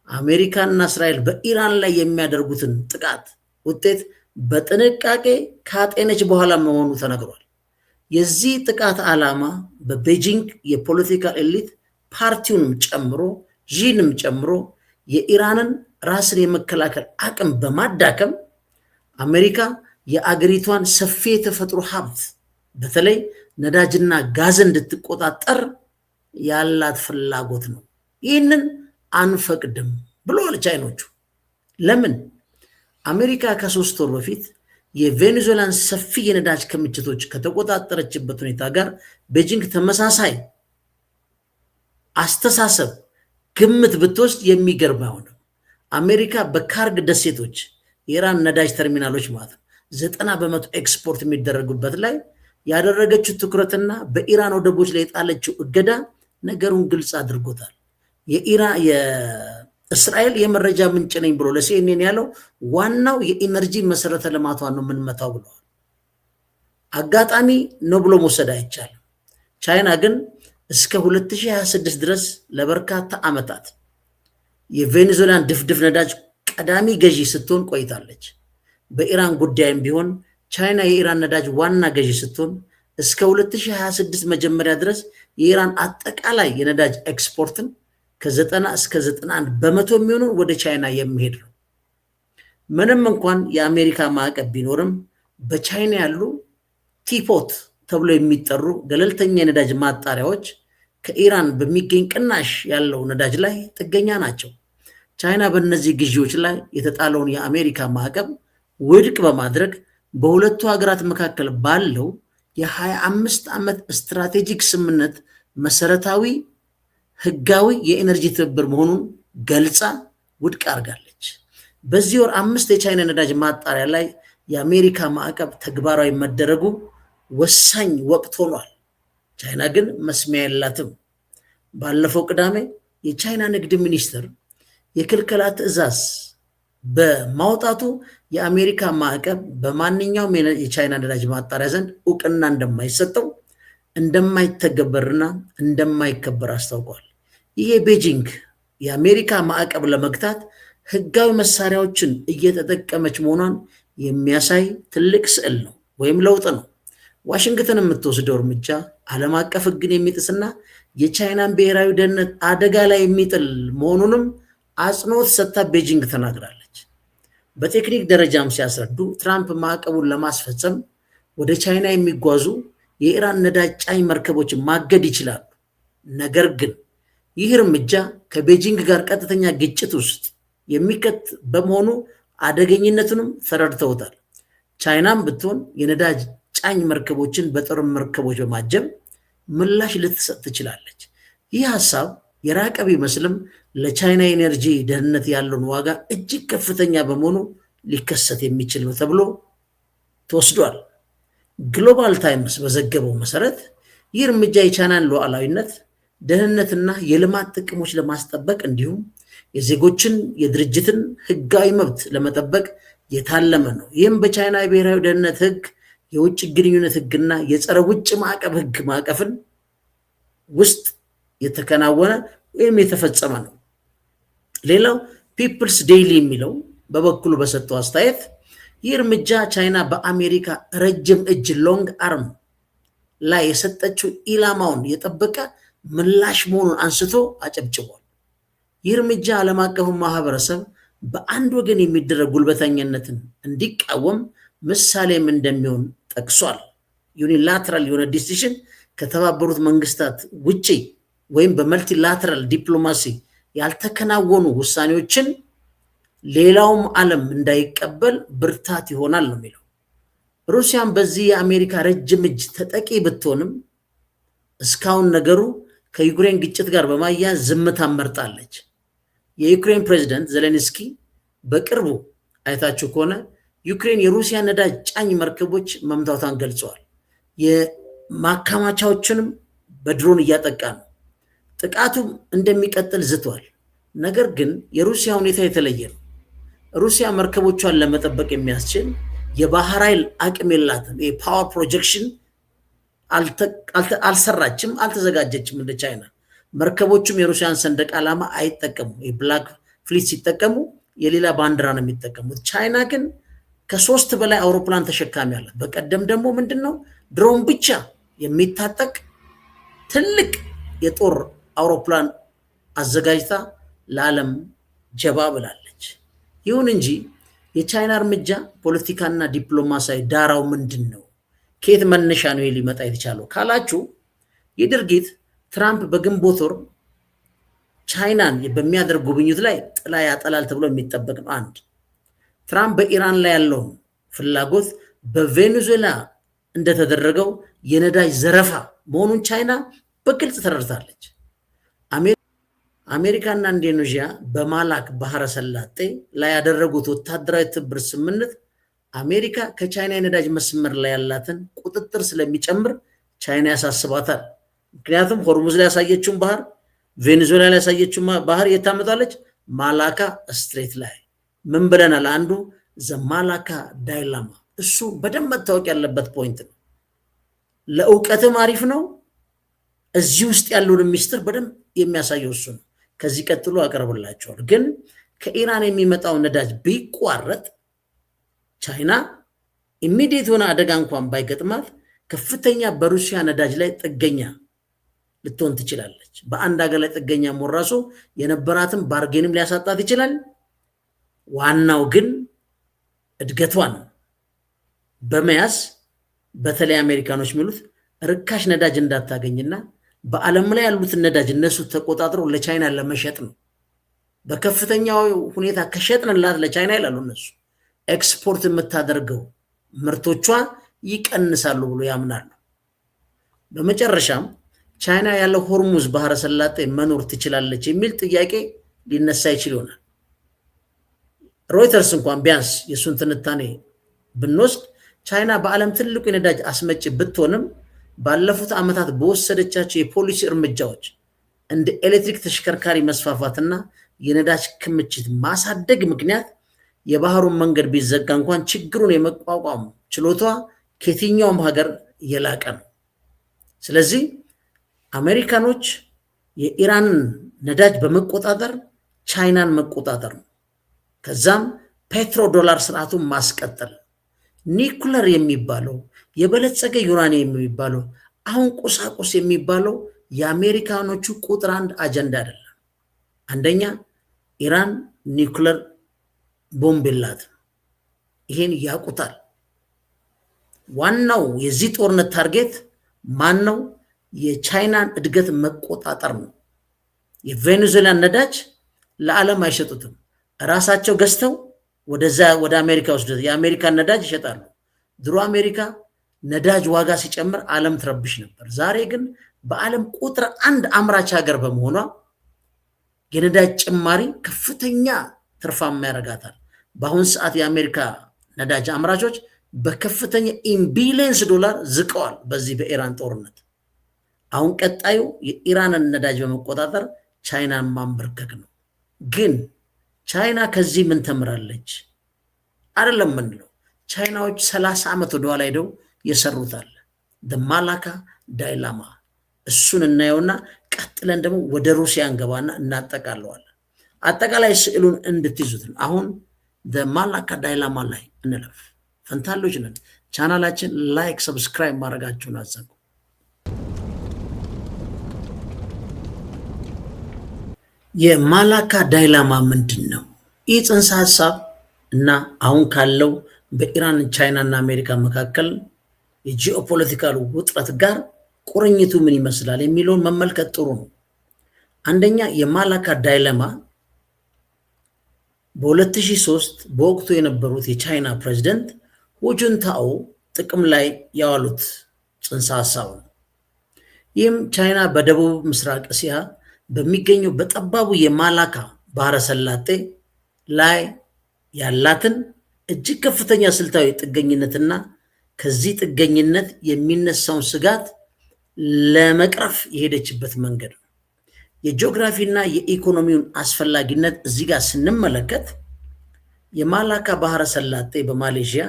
[SPEAKER 1] አሜሪካና እስራኤል በኢራን ላይ የሚያደርጉትን ጥቃት ውጤት በጥንቃቄ ካጤነች በኋላ መሆኑ ተነግሯል። የዚህ ጥቃት ዓላማ በቤጂንግ የፖለቲካል ኤሊት ፓርቲውንም ጨምሮ ዢንም ጨምሮ የኢራንን ራስን የመከላከል አቅም በማዳከም አሜሪካ የአገሪቷን ሰፊ የተፈጥሮ ሀብት በተለይ ነዳጅና ጋዝ እንድትቆጣጠር ያላት ፍላጎት ነው። ይህንን አንፈቅድም ብለዋል ቻይኖቹ። ለምን? አሜሪካ ከ3 ወር በፊት የቬኔዙዌላን ሰፊ የነዳጅ ክምችቶች ከተቆጣጠረችበት ሁኔታ ጋር ቤጂንግ ተመሳሳይ አስተሳሰብ ግምት ብትወስድ የሚገርም አይሆንም። አሜሪካ በካርግ ደሴቶች የኢራን ነዳጅ ተርሚናሎች ማለት ነው 90% ኤክስፖርት የሚደረጉበት ላይ ያደረገችው ትኩረትና በኢራን ወደቦች ላይ የጣለችው እገዳ ነገሩን ግልጽ አድርጎታል። የእስራኤል የመረጃ ምንጭ ነኝ ብሎ ለሲኤንኤን ያለው ዋናው የኢነርጂ መሰረተ ልማቷን ነው የምንመታው ብለዋል። አጋጣሚ ነው ብሎ መውሰድ አይቻልም። ቻይና ግን እስከ 2026 ድረስ ለበርካታ ዓመታት የቬኔዙዌላን ድፍድፍ ነዳጅ ቀዳሚ ገዢ ስትሆን ቆይታለች። በኢራን ጉዳይም ቢሆን ቻይና የኢራን ነዳጅ ዋና ገዢ ስትሆን እስከ 2026 መጀመሪያ ድረስ የኢራን አጠቃላይ የነዳጅ ኤክስፖርትን ከ90 እስከ 91% የሚሆኑ ወደ ቻይና የሚሄድ ነው። ምንም እንኳን የአሜሪካ ማዕቀብ ቢኖርም በቻይና ያሉ ቲፖት ተብሎ የሚጠሩ ገለልተኛ የነዳጅ ማጣሪያዎች ከኢራን በሚገኝ ቅናሽ ያለው ነዳጅ ላይ ጥገኛ ናቸው። ቻይና በእነዚህ ግዢዎች ላይ የተጣለውን የአሜሪካ ማዕቀብ ውድቅ በማድረግ በሁለቱ ሀገራት መካከል ባለው የ25 ዓመት ስትራቴጂክ ስምምነት መሰረታዊ ህጋዊ የኤነርጂ ትብብር መሆኑን ገልጻ ውድቅ አድርጋለች። በዚህ ወር 5 የቻይና ነዳጅ ማጣሪያ ላይ የአሜሪካ ማዕቀብ ተግባራዊ መደረጉ ወሳኝ ወቅት ሆኗል። ቻይና ግን መስሚያ የላትም። ባለፈው ቅዳሜ የቻይና ንግድ ሚኒስትር የክልከላ ትዕዛዝ በማውጣቱ የአሜሪካ ማዕቀብ በማንኛውም የቻይና ነዳጅ ማጣሪያ ዘንድ እውቅና እንደማይሰጠው እንደማይተገበርና እንደማይከበር አስታውቋል። ይህ ቤጂንግ የአሜሪካ ማዕቀብ ለመግታት ህጋዊ መሳሪያዎችን እየተጠቀመች መሆኗን የሚያሳይ ትልቅ ስዕል ነው ወይም ለውጥ ነው። ዋሽንግተን የምትወስደው እርምጃ ዓለም አቀፍ ህግን የሚጥስና የቻይናን ብሔራዊ ደህንነት አደጋ ላይ የሚጥል መሆኑንም አጽንኦት ሰጥታ ቤጂንግ ተናግራለች። በቴክኒክ ደረጃም ሲያስረዱ ትራምፕ ማዕቀቡን ለማስፈጸም ወደ ቻይና የሚጓዙ የኢራን ነዳጅ ጫኝ መርከቦችን ማገድ ይችላሉ። ነገር ግን ይህ እርምጃ ከቤጂንግ ጋር ቀጥተኛ ግጭት ውስጥ የሚከት በመሆኑ አደገኝነቱንም ተረድተውታል። ቻይናም ብትሆን የነዳጅ ጫኝ መርከቦችን በጦር መርከቦች በማጀብ ምላሽ ልትሰጥ ትችላለች። ይህ ሀሳብ የራቀ ቢመስልም ለቻይና ኤነርጂ ደህንነት ያለውን ዋጋ እጅግ ከፍተኛ በመሆኑ ሊከሰት የሚችል ነው ተብሎ ተወስዷል። ግሎባል ታይምስ በዘገበው መሰረት ይህ እርምጃ የቻይናን ሉዓላዊነት፣ ደህንነትና የልማት ጥቅሞች ለማስጠበቅ እንዲሁም የዜጎችን የድርጅትን ህጋዊ መብት ለመጠበቅ የታለመ ነው። ይህም በቻይና የብሔራዊ ደህንነት ህግ፣ የውጭ ግንኙነት ህግና የጸረ ውጭ ማዕቀብ ህግ ማዕቀፍን ውስጥ የተከናወነ ወይም የተፈጸመ ነው። ሌላው ፒፕልስ ዴይሊ የሚለው በበኩሉ በሰጠው አስተያየት ይህ እርምጃ ቻይና በአሜሪካ ረጅም እጅ ሎንግ አርም ላይ የሰጠችው ኢላማውን የጠበቀ ምላሽ መሆኑን አንስቶ አጨብጭቧል። ይህ እርምጃ ዓለም አቀፉ ማህበረሰብ በአንድ ወገን የሚደረግ ጉልበተኝነትን እንዲቃወም ምሳሌም እንደሚሆን ጠቅሷል። ዩኒላተራል የሆነ ዲሲሽን ከተባበሩት መንግስታት ውጪ ወይም በመልቲላተራል ዲፕሎማሲ ያልተከናወኑ ውሳኔዎችን ሌላውም ዓለም እንዳይቀበል ብርታት ይሆናል ነው የሚለው። ሩሲያም በዚህ የአሜሪካ ረጅም እጅ ተጠቂ ብትሆንም እስካሁን ነገሩ ከዩክሬን ግጭት ጋር በማያያዝ ዝምታ መርጣለች። የዩክሬን ፕሬዝዳንት ዜሌንስኪ በቅርቡ አይታችሁ ከሆነ ዩክሬን የሩሲያ ነዳጅ ጫኝ መርከቦች መምታቷን ገልጸዋል። የማከማቻዎችንም በድሮን እያጠቃ ነው። ጥቃቱም እንደሚቀጥል ዝቷል። ነገር ግን የሩሲያ ሁኔታ የተለየ ነው። ሩሲያ መርከቦቿን ለመጠበቅ የሚያስችል የባህር ኃይል አቅም የላትም። የፓወር ፕሮጀክሽን አልሰራችም፣ አልተዘጋጀችም። እንደ ቻይና መርከቦቹም የሩሲያን ሰንደቅ ዓላማ አይጠቀሙ። የብላክ ፍሊት ሲጠቀሙ የሌላ ባንዲራ ነው የሚጠቀሙት። ቻይና ግን ከ3 በላይ አውሮፕላን ተሸካሚ አላት። በቀደም ደግሞ ምንድነው ድሮን ብቻ የሚታጠቅ ትልቅ የጦር አውሮፕላን አዘጋጅታ ለዓለም ጀባ ብላለች። ይሁን እንጂ የቻይና እርምጃ ፖለቲካና ዲፕሎማሲያዊ ዳራው ምንድን ነው? ከየት መነሻ ነው ሊመጣ የተቻለው ካላችሁ ይህ ድርጊት ትራምፕ በግንቦት ወር ቻይናን በሚያደርግ ጉብኝት ላይ ጥላ ያጠላል ተብሎ የሚጠበቅ ነው። አንድ ትራምፕ በኢራን ላይ ያለውን ፍላጎት በቬኔዙዌላ እንደተደረገው የነዳጅ ዘረፋ መሆኑን ቻይና በግልጽ ተረድታለች። አሜሪካና ኢንዶኔዥያ በማላክ ባህረ ሰላጤ ላይ ያደረጉት ወታደራዊ ትብብር ስምምነት አሜሪካ ከቻይና የነዳጅ መስመር ላይ ያላትን ቁጥጥር ስለሚጨምር ቻይና ያሳስባታል። ምክንያቱም ሆርሙዝ ላይ ያሳየችውን ባህር ቬኔዙዌላ ላይ ያሳየችውን ባህር የታመጣለች ማላካ ስትሬት ላይ ምን ብለናል? አንዱ ዘማላካ ዳይላማ እሱ በደንብ መታወቅ ያለበት ፖይንት ነው። ለእውቀትም አሪፍ ነው። እዚህ ውስጥ ያለውን ሚስጥር በደንብ የሚያሳየው እሱ ነው። ከዚህ ቀጥሎ አቀርብላችኋል። ግን ከኢራን የሚመጣው ነዳጅ ቢቋረጥ ቻይና ኢሚዲየት ሆነ አደጋ እንኳን ባይገጥማት ከፍተኛ በሩሲያ ነዳጅ ላይ ጥገኛ ልትሆን ትችላለች። በአንድ ሀገር ላይ ጥገኛ ሞራሶ የነበራትን ባርጌንም ሊያሳጣት ይችላል። ዋናው ግን እድገቷን በመያዝ በተለይ አሜሪካኖች የሚሉት ርካሽ ነዳጅ እንዳታገኝና በዓለም ላይ ያሉትን ነዳጅ እነሱ ተቆጣጥረው ለቻይና ለመሸጥ ነው። በከፍተኛው ሁኔታ ከሸጥንላት ለቻይና ይላሉ እነሱ ኤክስፖርት የምታደርገው ምርቶቿ ይቀንሳሉ ብሎ ያምናሉ። በመጨረሻም ቻይና ያለ ሆርሙዝ ባህረ ሰላጤ መኖር ትችላለች የሚል ጥያቄ ሊነሳ ይችል ይሆናል። ሮይተርስ እንኳን ቢያንስ የእሱን ትንታኔ ብንወስድ ቻይና በዓለም ትልቁ የነዳጅ አስመጪ ብትሆንም ባለፉት ዓመታት በወሰደቻቸው የፖሊሲ እርምጃዎች እንደ ኤሌክትሪክ ተሽከርካሪ መስፋፋትና የነዳጅ ክምችት ማሳደግ ምክንያት የባህሩን መንገድ ቢዘጋ እንኳን ችግሩን የመቋቋም ችሎቷ ከየትኛውም ሀገር የላቀ ነው። ስለዚህ አሜሪካኖች የኢራንን ነዳጅ በመቆጣጠር ቻይናን መቆጣጠር ነው። ከዛም ፔትሮ ዶላር ስርዓቱን ማስቀጠል፣ ኒኩለር የሚባለው የበለጸገ ዩራኒየም የሚባለው አሁን ቁሳቁስ የሚባለው የአሜሪካኖቹ ቁጥር አንድ አጀንዳ አይደለም። አንደኛ ኢራን ኒኩለር ቦምብ የላትም። ይሄን ያውቁታል። ዋናው የዚህ ጦርነት ታርጌት ማን ነው? የቻይናን እድገት መቆጣጠር ነው። የቬኔዙዌላን ነዳጅ ለዓለም አይሸጡትም። ራሳቸው ገዝተው ወደ አሜሪካ ወስደው የአሜሪካን ነዳጅ ይሸጣሉ። ድሮ አሜሪካ ነዳጅ ዋጋ ሲጨምር ዓለም ትረብሽ ነበር። ዛሬ ግን በዓለም ቁጥር አንድ አምራች ሀገር በመሆኗ የነዳጅ ጭማሪ ከፍተኛ ትርፋማ ያደርጋታል። በአሁን ሰዓት የአሜሪካ ነዳጅ አምራቾች በከፍተኛ ኢምቢሊየንስ ዶላር ዝቀዋል በዚህ በኢራን ጦርነት። አሁን ቀጣዩ የኢራንን ነዳጅ በመቆጣጠር ቻይናን ማንበርከክ ነው። ግን ቻይና ከዚህ ምን ተምራለች? አይደለም ምንለው። ቻይናዎች 30 ዓመት ወደኋላ ሄደው የሰሩታል ማላካ ዳይላማ። እሱን እናየውና ቀጥለን ደግሞ ወደ ሩሲያ እንገባና እናጠቃለዋለን። አጠቃላይ ስዕሉን እንድትይዙት አሁን ማላካ ዳይላማ ላይ እንለፍ። ፈንታሎች ነን። ቻናላችን ላይክ፣ ሰብስክራይብ ማድረጋችሁን አዘጉ። የማላካ ዳይላማ ምንድን ነው? ይህ ጽንሰ ሀሳብ እና አሁን ካለው በኢራን ቻይና እና አሜሪካ መካከል የጂኦፖለቲካል ውጥረት ጋር ቁርኝቱ ምን ይመስላል የሚለውን መመልከት ጥሩ ነው። አንደኛ የማላካ ዳይላማ በ2003 በወቅቱ የነበሩት የቻይና ፕሬዚደንት ሁጁንታኦ ጥቅም ላይ ያዋሉት ጽንሰ ሀሳብ ነው። ይህም ቻይና በደቡብ ምስራቅ እስያ በሚገኘው በጠባቡ የማላካ ባህረ ሰላጤ ላይ ያላትን እጅግ ከፍተኛ ስልታዊ ጥገኝነትና ከዚህ ጥገኝነት የሚነሳውን ስጋት ለመቅረፍ የሄደችበት መንገድ ነው። የጂኦግራፊና የኢኮኖሚውን አስፈላጊነት እዚህ ጋር ስንመለከት የማላካ ባህረ ሰላጤ በማሌዥያ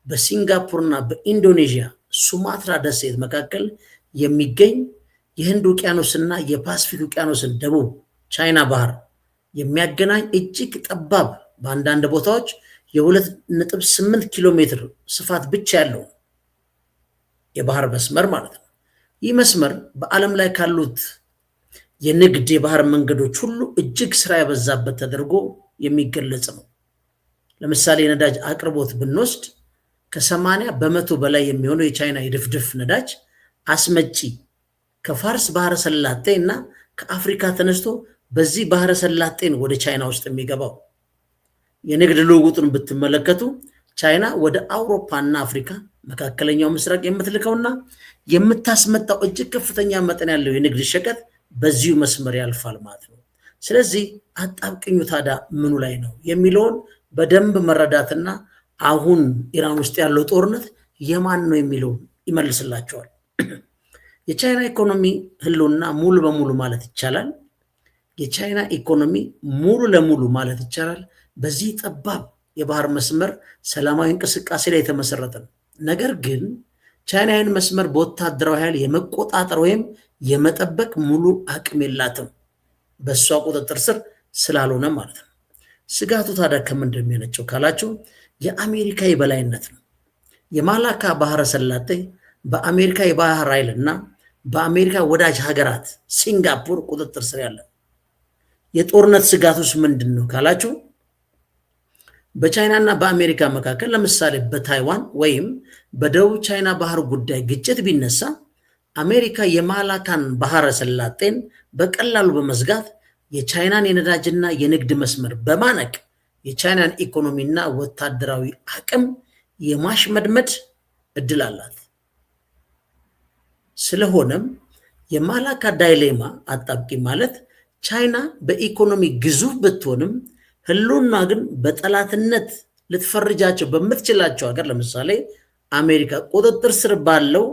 [SPEAKER 1] በሲንጋፖርና በኢንዶኔዥያ ሱማትራ ደሴት መካከል የሚገኝ የህንድ ውቅያኖስና የፓስፊክ ውቅያኖስን ደቡብ ቻይና ባህር የሚያገናኝ እጅግ ጠባብ በአንዳንድ ቦታዎች የ2.8 ኪሎ ሜትር ስፋት ብቻ ያለው የባህር መስመር ማለት ነው። ይህ መስመር በዓለም ላይ ካሉት የንግድ የባህር መንገዶች ሁሉ እጅግ ስራ ያበዛበት ተደርጎ የሚገለጽ ነው። ለምሳሌ የነዳጅ አቅርቦት ብንወስድ ከ80 በመቶ በላይ የሚሆነው የቻይና የድፍድፍ ነዳጅ አስመጪ ከፋርስ ባህረ ሰላጤ እና ከአፍሪካ ተነስቶ በዚህ ባህረ ሰላጤን ወደ ቻይና ውስጥ የሚገባው። የንግድ ልውውጡን ብትመለከቱ ቻይና ወደ አውሮፓና አፍሪካ፣ መካከለኛው ምስራቅ የምትልከውና የምታስመጣው እጅግ ከፍተኛ መጠን ያለው የንግድ ሸቀጥ በዚሁ መስመር ያልፋል ማለት ነው። ስለዚህ አጣብቅኙ ታዲያ ምኑ ላይ ነው የሚለውን በደንብ መረዳትና አሁን ኢራን ውስጥ ያለው ጦርነት የማን ነው የሚለውን ይመልስላቸዋል። የቻይና ኢኮኖሚ ህልውና ሙሉ በሙሉ ማለት ይቻላል የቻይና ኢኮኖሚ ሙሉ ለሙሉ ማለት ይቻላል በዚህ ጠባብ የባህር መስመር ሰላማዊ እንቅስቃሴ ላይ የተመሰረተ ነው። ነገር ግን ቻይናን መስመር በወታደራዊ ኃይል የመቆጣጠር ወይም የመጠበቅ ሙሉ አቅም የላትም፣ በእሷ ቁጥጥር ስር ስላልሆነ ማለት ነው። ስጋቱ ታዲያ ከምንድን ነው የሚመነጨው ካላችሁ የአሜሪካ የበላይነት ነው። የማላካ ባህረ ሰላጤ በአሜሪካ የባህር ኃይል እና በአሜሪካ ወዳጅ ሀገራት ሲንጋፖር ቁጥጥር ስር ያለ። የጦርነት ስጋቱስ ምንድን ነው ካላችሁ በቻይና እና በአሜሪካ መካከል ለምሳሌ በታይዋን ወይም በደቡብ ቻይና ባህር ጉዳይ ግጭት ቢነሳ አሜሪካ የማላካን ባህረ ሰላጤን በቀላሉ በመዝጋት የቻይናን የነዳጅና የንግድ መስመር በማነቅ የቻይናን ኢኮኖሚና ወታደራዊ አቅም የማሽመድመድ እድል አላት። ስለሆነም የማላካ ዳይሌማ አጣብቂ ማለት ቻይና በኢኮኖሚ ግዙፍ ብትሆንም ህልውና ግን በጠላትነት ልትፈርጃቸው በምትችላቸው ሀገር ለምሳሌ አሜሪካ ቁጥጥር ስር ባለው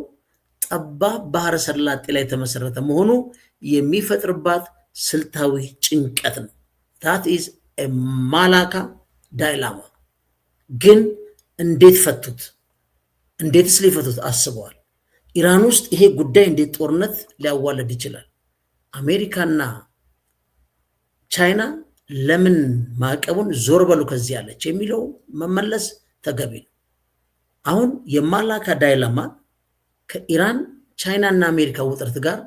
[SPEAKER 1] ጠባብ ባህረ ሰላጤ ላይ የተመሰረተ መሆኑ የሚፈጥርባት ስልታዊ ጭንቀት ነው። ታት ኢዝ ማላካ ዳይላማ። ግን እንዴት ፈቱት? እንዴትስ ሊፈቱት አስበዋል? ኢራን ውስጥ ይሄ ጉዳይ እንዴት ጦርነት ሊያዋለድ ይችላል? አሜሪካና ቻይና ለምን ማዕቀቡን ዞር በሉ ከዚህ ያለች የሚለው መመለስ ተገቢ ነው። አሁን የማላካ ዳይላማ ከኢራን ቻይና እና አሜሪካ ውጥረት ጋር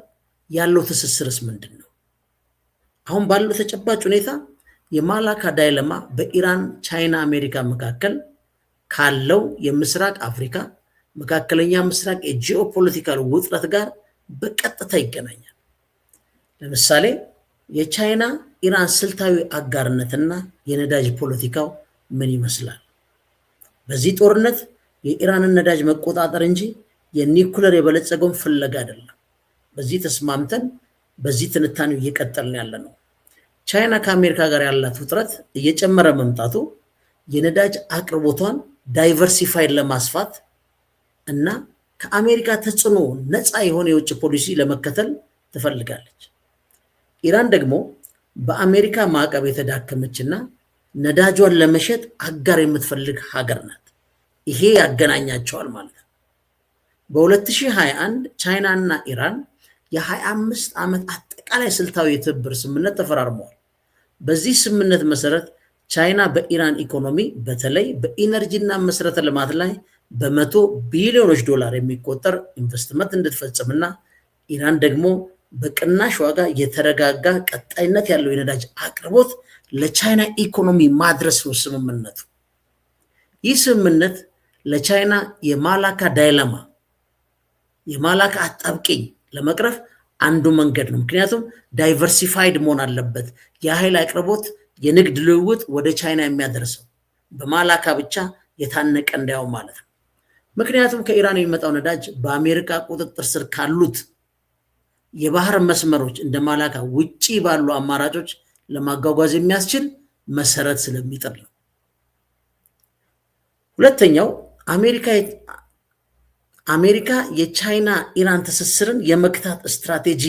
[SPEAKER 1] ያለው ትስስርስ ምንድን ነው? አሁን ባለው ተጨባጭ ሁኔታ የማላካ ዳይላማ በኢራን ቻይና አሜሪካ መካከል ካለው የምስራቅ አፍሪካ መካከለኛ ምስራቅ የጂኦፖለቲካል ውጥረት ጋር በቀጥታ ይገናኛል። ለምሳሌ የቻይና ኢራን ስልታዊ አጋርነትና የነዳጅ ፖለቲካው ምን ይመስላል? በዚህ ጦርነት የኢራንን ነዳጅ መቆጣጠር እንጂ የኒኩለር የበለጸገውን ፍለጋ አይደለም። በዚህ ተስማምተን በዚህ ትንታኔው እየቀጠልን ያለ ነው። ቻይና ከአሜሪካ ጋር ያላት ውጥረት እየጨመረ መምጣቱ የነዳጅ አቅርቦቷን ዳይቨርሲፋይድ ለማስፋት እና ከአሜሪካ ተጽዕኖ ነፃ የሆነ የውጭ ፖሊሲ ለመከተል ትፈልጋለች። ኢራን ደግሞ በአሜሪካ ማዕቀብ የተዳከመችና ነዳጇን ለመሸጥ አጋር የምትፈልግ ሀገር ናት። ይሄ ያገናኛቸዋል ማለት ነው። በ2021 ቻይና እና ኢራን የ25 ዓመት አጠቃላይ ስልታዊ የትብብር ስምምነት ተፈራርመዋል። በዚህ ስምምነት መሰረት ቻይና በኢራን ኢኮኖሚ በተለይ በኢነርጂና መሰረተ ልማት ላይ በመቶ ቢሊዮኖች ዶላር የሚቆጠር ኢንቨስትመንት እንድትፈጽምና ኢራን ደግሞ በቅናሽ ዋጋ የተረጋጋ ቀጣይነት ያለው የነዳጅ አቅርቦት ለቻይና ኢኮኖሚ ማድረስ ነው ስምምነቱ። ይህ ስምምነት ለቻይና የማላካ ዳይላማ የማላካ አጣብቂኝ ለመቅረፍ አንዱ መንገድ ነው። ምክንያቱም ዳይቨርሲፋይድ መሆን አለበት የኃይል አቅርቦት የንግድ ልውውጥ ወደ ቻይና የሚያደርሰው በማላካ ብቻ የታነቀ እንዳያው ማለት ነው። ምክንያቱም ከኢራን የሚመጣው ነዳጅ በአሜሪካ ቁጥጥር ስር ካሉት የባህር መስመሮች እንደ ማላካ ውጪ ባሉ አማራጮች ለማጓጓዝ የሚያስችል መሰረት ስለሚጥል ነው። ሁለተኛው አሜሪካ የቻይና ኢራን ትስስርን የመክታት ስትራቴጂ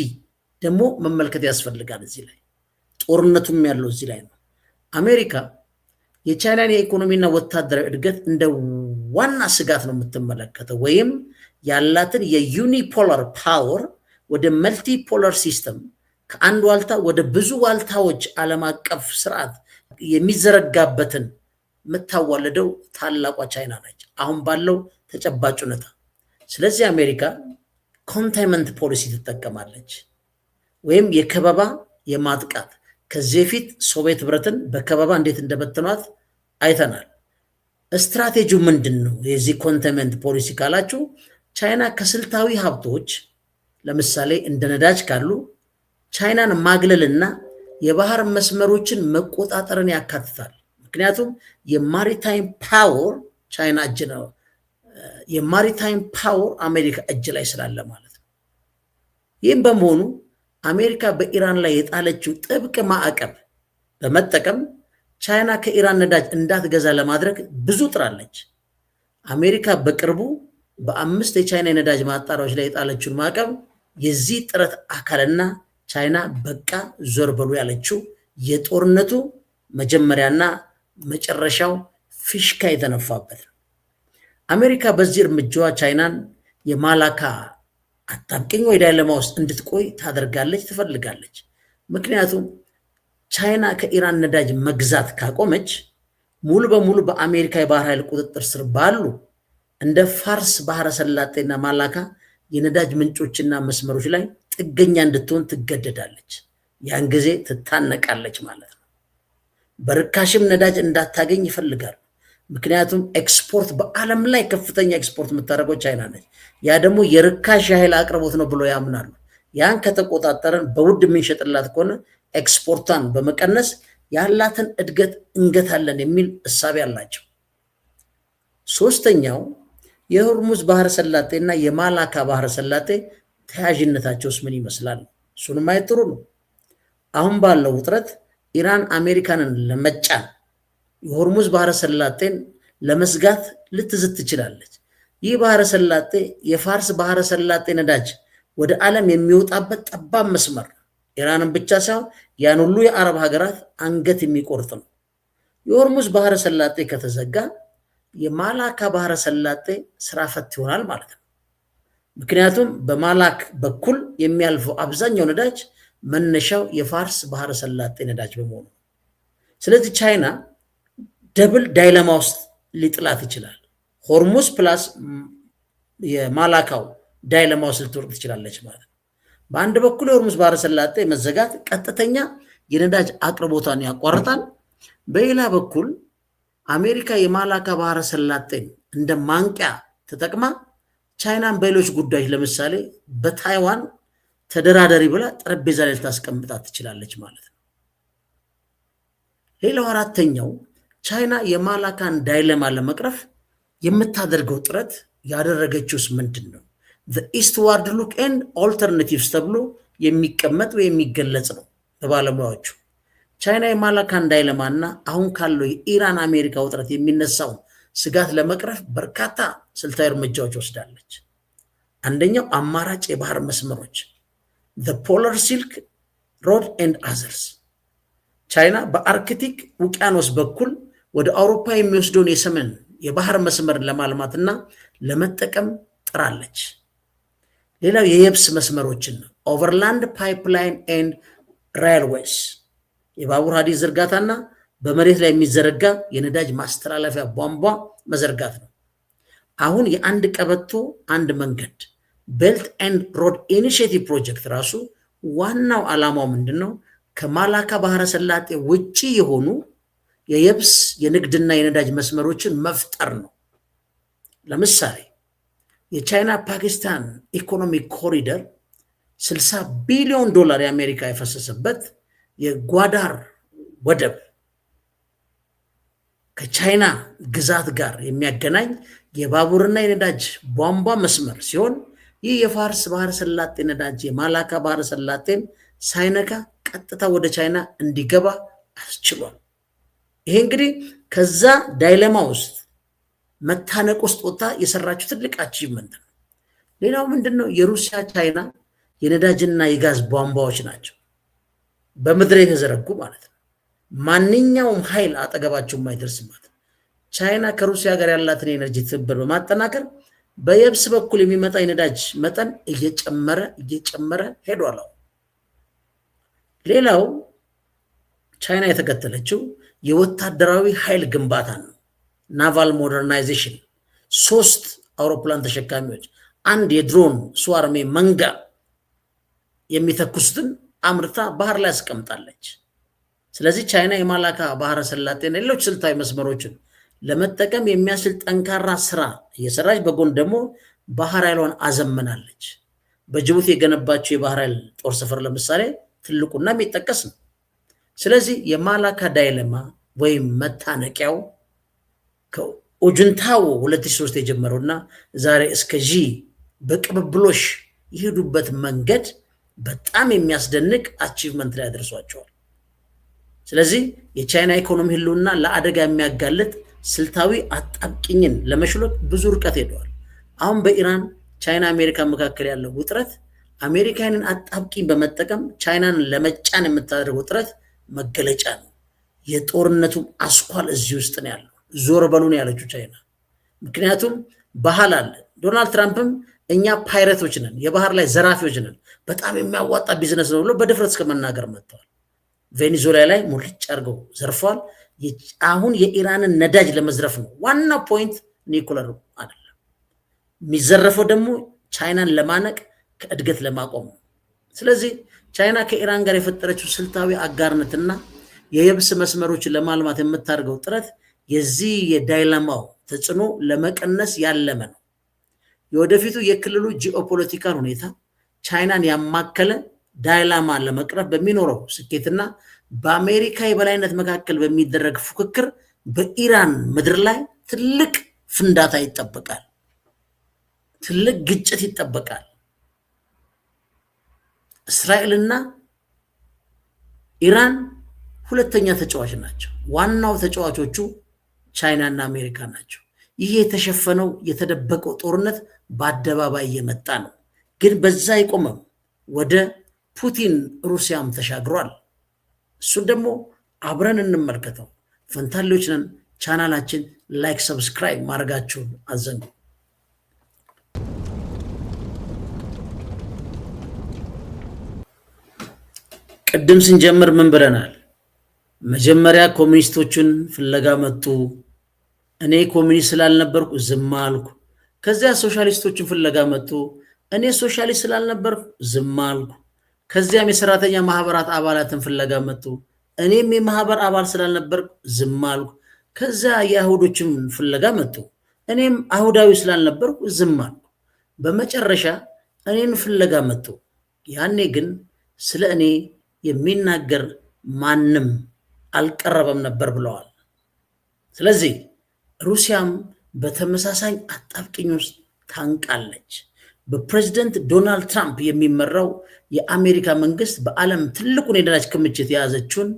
[SPEAKER 1] ደግሞ መመልከት ያስፈልጋል። እዚህ ላይ ጦርነቱም ያለው እዚህ ላይ ነው። አሜሪካ የቻይናን የኢኮኖሚና ወታደራዊ እድገት እንደ ዋና ስጋት ነው የምትመለከተው፣ ወይም ያላትን የዩኒፖላር ፓወር ወደ መልቲፖላር ሲስተም ከአንድ ዋልታ ወደ ብዙ ዋልታዎች ዓለም አቀፍ ስርዓት የሚዘረጋበትን የምታዋለደው ታላቋ ቻይና ነች አሁን ባለው ተጨባጭ ሁኔታ። ስለዚህ አሜሪካ ኮንታይንመንት ፖሊሲ ትጠቀማለች፣ ወይም የከበባ የማጥቃት ከዚህ በፊት ሶቪየት ህብረትን በከበባ እንዴት እንደበተኗት አይተናል። ስትራቴጂው ምንድን ነው? የዚህ ኮንታይንመንት ፖሊሲ ካላችሁ ቻይና ከስልታዊ ሀብቶች ለምሳሌ እንደ ነዳጅ ካሉ ቻይናን ማግለልና የባህር መስመሮችን መቆጣጠርን ያካትታል። ምክንያቱም የማሪታይም ፓወር ቻይና እጅ ነው፣ የማሪታይም ፓወር አሜሪካ እጅ ላይ ስላለ ማለት ነው። ይህም በመሆኑ አሜሪካ በኢራን ላይ የጣለችው ጥብቅ ማዕቀብ በመጠቀም ቻይና ከኢራን ነዳጅ እንዳትገዛ ለማድረግ ብዙ ጥራለች። አሜሪካ በቅርቡ በ5 የቻይና የነዳጅ ማጣሪያዎች ላይ የጣለችውን ማዕቀብ የዚህ ጥረት አካልና ቻይና በቃ ዞር በሉ ያለችው የጦርነቱ መጀመሪያና መጨረሻው ፊሽካ የተነፋበት ነው። አሜሪካ በዚህ እርምጃዋ ቻይናን የማላካ አጣብቂኝ ወይ ዳይለማ ውስጥ እንድትቆይ ታደርጋለች፣ ትፈልጋለች። ምክንያቱም ቻይና ከኢራን ነዳጅ መግዛት ካቆመች ሙሉ በሙሉ በአሜሪካ የባህር ኃይል ቁጥጥር ስር ባሉ እንደ ፋርስ ባህረ ሰላጤና ማላካ የነዳጅ ምንጮችና መስመሮች ላይ ጥገኛ እንድትሆን ትገደዳለች። ያን ጊዜ ትታነቃለች ማለት ነው። በርካሽም ነዳጅ እንዳታገኝ ይፈልጋሉ። ምክንያቱም ኤክስፖርት በዓለም ላይ ከፍተኛ ኤክስፖርት የምታደርገው ቻይና ነች። ያ ደግሞ የርካሽ የኃይል አቅርቦት ነው ብሎ ያምናሉ። ያን ከተቆጣጠረን በውድ የምንሸጥላት ከሆነ ኤክስፖርቷን በመቀነስ ያላትን እድገት እንገታለን የሚል እሳቤ አላቸው። ሶስተኛው የሆርሙዝ ባህረ ሰላጤና የማላካ ባህረ ሰላጤ ተያያዥነታቸውስ ምን ይመስላል? እሱንም ማየት ጥሩ ነው። አሁን ባለው ውጥረት ኢራን አሜሪካንን ለመጫን የሆርሙዝ ባህረ ሰላጤን ለመስጋት ልትዝት ትችላለች። ይህ ባህረ ሰላጤ የፋርስ ባህረ ሰላጤ ነዳጅ ወደ ዓለም የሚወጣበት ጠባብ መስመር ኢራንን ብቻ ሳይሆን ያን ሁሉ የአረብ ሀገራት አንገት የሚቆርጥ ነው። የሆርሙዝ ባህረ ሰላጤ ከተዘጋ የማላካ ባህረ ሰላጤ ስራ ፈት ይሆናል ማለት ነው። ምክንያቱም በማላክ በኩል የሚያልፈው አብዛኛው ነዳጅ መነሻው የፋርስ ባህረ ሰላጤ ነዳጅ በመሆኑ፣ ስለዚህ ቻይና ደብል ዳይለማ ውስጥ ሊጥላት ይችላል። ሆርሙዝ ፕላስ የማላካው ዳይለማ ውስጥ ልትወርቅ ትችላለች ማለት ነው። በአንድ በኩል የሆርሙዝ ባህረ ሰላጤ መዘጋት ቀጥተኛ የነዳጅ አቅርቦቷን ያቋርጣል። በሌላ በኩል አሜሪካ የማላካ ባህረ ሰላጤን እንደ ማንቂያ ተጠቅማ ቻይናን በሌሎች ጉዳዮች ለምሳሌ በታይዋን ተደራደሪ ብላ ጠረጴዛ ላይ ልታስቀምጣት ትችላለች ማለት ነው። ሌላው አራተኛው ቻይና የማላካን ዳይለማ ለመቅረፍ የምታደርገው ጥረት ያደረገችውስ ምንድን ነው? ኢስትዋርድ ሉክ ኤንድ ኦልተርናቲቭስ ተብሎ የሚቀመጥ ወይ የሚገለጽ ነው በባለሙያዎቹ። ቻይና የማላካን ዳይለማ እና አሁን ካለው የኢራን አሜሪካ ውጥረት የሚነሳው ስጋት ለመቅረፍ በርካታ ስልታዊ እርምጃዎች ወስዳለች። አንደኛው አማራጭ የባህር መስመሮች ፖላር ሲልክ ሮድ ኤንድ አዘርስ። ቻይና በአርክቲክ ውቅያኖስ በኩል ወደ አውሮፓ የሚወስደውን የሰሜን የባህር መስመርን ለማልማትና ለመጠቀም ጥራለች። ሌላው የየብስ መስመሮችን ነው። ኦቨርላንድ ፓይፕላይን ኤንድ ራይልዌይስ፣ የባቡር ሀዲድ ዝርጋታና በመሬት ላይ የሚዘረጋ የነዳጅ ማስተላለፊያ ቧንቧ መዘርጋት ነው። አሁን የአንድ ቀበቶ አንድ መንገድ ቤልት ኤንድ ሮድ ኢኒሽቲቭ ፕሮጀክት ራሱ ዋናው ዓላማው ምንድን ነው? ከማላካ ባህረ ሰላጤ ውጪ የሆኑ የየብስ የንግድና የነዳጅ መስመሮችን መፍጠር ነው። ለምሳሌ የቻይና ፓኪስታን ኢኮኖሚክ ኮሪደር $60 ቢሊዮን የአሜሪካ የፈሰሰበት የጓዳር ወደብ ከቻይና ግዛት ጋር የሚያገናኝ የባቡርና የነዳጅ ቧንቧ መስመር ሲሆን ይህ የፋርስ ባህረ ሰላጤ ነዳጅ የማላካ ባህረ ሰላጤን ሳይነካ ቀጥታ ወደ ቻይና እንዲገባ አስችሏል። ይሄ እንግዲህ ከዛ ዳይለማ ውስጥ መታነቅ ውስጥ ወጣ የሰራችው ትልቅ አቺቭመንት ነው። ሌላው ምንድነው? የሩሲያ ቻይና የነዳጅና የጋዝ ቧንቧዎች ናቸው፣ በምድር የተዘረጉ ማለት ነው። ማንኛውም ኃይል አጠገባቸው የማይደርስበት ቻይና ከሩሲያ ጋር ያላትን የኤነርጂ ትብብር በማጠናከር በየብስ በኩል የሚመጣ የነዳጅ መጠን እየጨመረ ሄዷል። ሌላው ቻይና የተከተለችው የወታደራዊ ኃይል ግንባታ ነው። ናቫል ሞደርናይዜሽን፣ 3 አውሮፕላን ተሸካሚዎች፣ አንድ የድሮን ስዋርሜ መንጋ የሚተኩሱትን አምርታ ባህር ላይ አስቀምጣለች። ስለዚህ ቻይና የማላካ ባህረ ሰላጤና ሌሎች ስልታዊ መስመሮችን ለመጠቀም የሚያስችል ጠንካራ ስራ እየሰራች በጎን ደግሞ ባህር ኃይሏን አዘምናለች። በጅቡቲ የገነባቸው የባህር ኃይል ጦር ሰፈር ለምሳሌ ትልቁና የሚጠቀስ ነው። ስለዚህ የማላካ ዳይለማ ወይም መታነቂያው ከኦጁንታዎ 2003 የጀመረውና ዛሬ እስከ ዢ በቅብብሎሽ የሄዱበት መንገድ በጣም የሚያስደንቅ አቺቭመንት ላይ ያደርሷቸዋል። ስለዚህ የቻይና ኢኮኖሚ ህልውና ለአደጋ የሚያጋልጥ ስልታዊ አጣብቂኝን ለመሽሎት ብዙ ርቀት ሄደዋል። አሁን በኢራን ቻይና አሜሪካ መካከል ያለው ውጥረት አሜሪካንን አጣብቂኝ በመጠቀም ቻይናን ለመጫን የምታደርገው ጥረት መገለጫ ነው። የጦርነቱም አስኳል እዚህ ውስጥ ነው ያለው። ዞር በሉ ነው ያለችው ቻይና። ምክንያቱም ባህል አለ። ዶናልድ ትራምፕም እኛ ፓይረቶች ነን፣ የባህር ላይ ዘራፊዎች ነን፣ በጣም የሚያዋጣ ቢዝነስ ነው ብሎ በድፍረት እስከ መናገር መጥተዋል። ቬኔዙዌላ ላይ ሙልጭ አድርገው ዘርፏል። አሁን የኢራንን ነዳጅ ለመዝረፍ ነው ዋናው ፖይንት። ኒኩለር አይደለም የሚዘረፈው፣ ደግሞ ቻይናን ለማነቅ ከእድገት ለማቆም ነው። ስለዚህ ቻይና ከኢራን ጋር የፈጠረችው ስልታዊ አጋርነትና የየብስ መስመሮችን ለማልማት የምታደርገው ጥረት የዚህ የዳይለማው ተጽዕኖ ለመቀነስ ያለመ ነው። የወደፊቱ የክልሉ ጂኦፖለቲካል ሁኔታ ቻይናን ያማከለ ዳይለማ ለመቅረፍ በሚኖረው ስኬትና በአሜሪካ የበላይነት መካከል በሚደረግ ፉክክር በኢራን ምድር ላይ ትልቅ ፍንዳታ ይጠበቃል፣ ትልቅ ግጭት ይጠበቃል። እስራኤልና ኢራን ሁለተኛ ተጫዋች ናቸው። ዋናው ተጫዋቾቹ ቻይናና አሜሪካ ናቸው። ይህ የተሸፈነው የተደበቀው ጦርነት በአደባባይ እየመጣ ነው። ግን በዛ አይቆምም። ወደ ፑቲን ሩሲያም ተሻግሯል። እሱን ደግሞ አብረን እንመልከተው። ፈንታሌዎች ነን። ቻናላችን ላይክ፣ ሰብስክራይብ ማድረጋችሁን አዘንጉ። ቅድም ስንጀምር ምን ብለናል? መጀመሪያ ኮሚኒስቶችን ፍለጋ መጡ። እኔ ኮሚኒስት ስላልነበርኩ ዝም አልኩ። ከዚያ ሶሻሊስቶችን ፍለጋ መጡ። እኔ ሶሻሊስት ስላልነበርኩ ዝም አልኩ። ከዚያም የሰራተኛ ማህበራት አባላትን ፍለጋ መጡ። እኔም የማህበር አባል ስላልነበርኩ ዝም አልኩ። ከዚያ የአይሁዶችን ፍለጋ መጡ። እኔም አይሁዳዊ ስላልነበርኩ ዝም አልኩ። በመጨረሻ እኔን ፍለጋ መጡ። ያኔ ግን ስለ እኔ የሚናገር ማንም አልቀረበም ነበር ብለዋል። ስለዚህ ሩሲያም በተመሳሳይ አጣብቂኝ ውስጥ ታንቃለች። በፕሬዝደንት ዶናልድ ትራምፕ የሚመራው የአሜሪካ መንግስት በዓለም ትልቁን የነዳጅ ክምችት የያዘችውን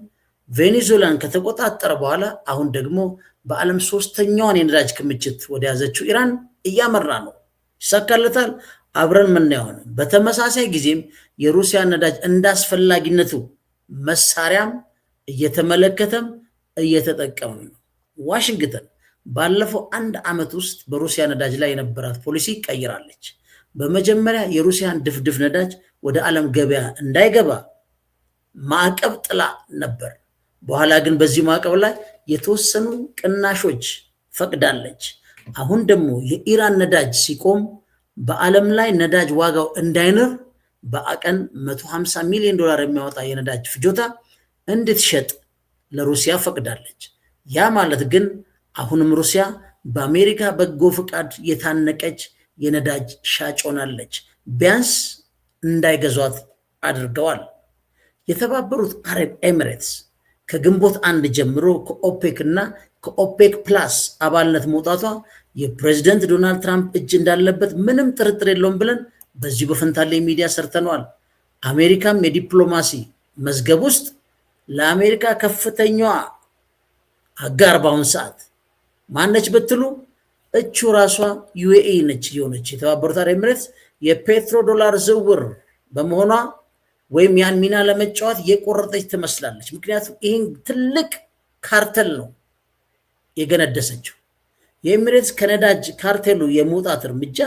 [SPEAKER 1] ቬኔዙዌላን ከተቆጣጠረ በኋላ አሁን ደግሞ በዓለም ሶስተኛዋን የነዳጅ ክምችት ወደ ያዘችው ኢራን እያመራ ነው። ይሳካለታል? አብረን ምናየው ነው። በተመሳሳይ ጊዜም የሩሲያ ነዳጅ እንዳስፈላጊነቱ መሳሪያም እየተመለከተም እየተጠቀሙ ነው። ዋሽንግተን ባለፈው 1 ዓመት ውስጥ በሩሲያ ነዳጅ ላይ የነበራት ፖሊሲ ቀይራለች። በመጀመሪያ የሩሲያን ድፍድፍ ነዳጅ ወደ ዓለም ገበያ እንዳይገባ ማዕቀብ ጥላ ነበር። በኋላ ግን በዚህ ማዕቀብ ላይ የተወሰኑ ቅናሾች ፈቅዳለች። አሁን ደግሞ የኢራን ነዳጅ ሲቆም በዓለም ላይ ነዳጅ ዋጋው እንዳይንር በቀን $150 ሚሊዮን የሚያወጣ የነዳጅ ፍጆታ እንድትሸጥ ለሩሲያ ፈቅዳለች። ያ ማለት ግን አሁንም ሩሲያ በአሜሪካ በጎ ፍቃድ የታነቀች የነዳጅ ሻጭ ሆናለች። ቢያንስ እንዳይገዟት አድርገዋል። የተባበሩት አረብ ኤሚሬትስ ከግንቦት 1 ጀምሮ ከኦፔክ እና ከኦፔክ ፕላስ አባልነት መውጣቷ የፕሬዝደንት ዶናልድ ትራምፕ እጅ እንዳለበት ምንም ጥርጥር የለውም ብለን በዚሁ በፈንታሌ ሚዲያ ሰርተነዋል። አሜሪካም የዲፕሎማሲ መዝገብ ውስጥ ለአሜሪካ ከፍተኛዋ አጋር በአሁን ሰዓት ማነች ብትሉ እቹ ራሷ ዩኤኢ ነች። የሆነች የተባበሩት አረብ ኤሚሬትስ የፔትሮ ዶላር ዝውውር በመሆኗ ወይም ያን ሚና ለመጫወት የቆረጠች ትመስላለች። ምክንያቱም ይህን ትልቅ ካርተል ነው የገነደሰችው። የኤሚሬትስ ከነዳጅ ካርቴሉ የመውጣት እርምጃ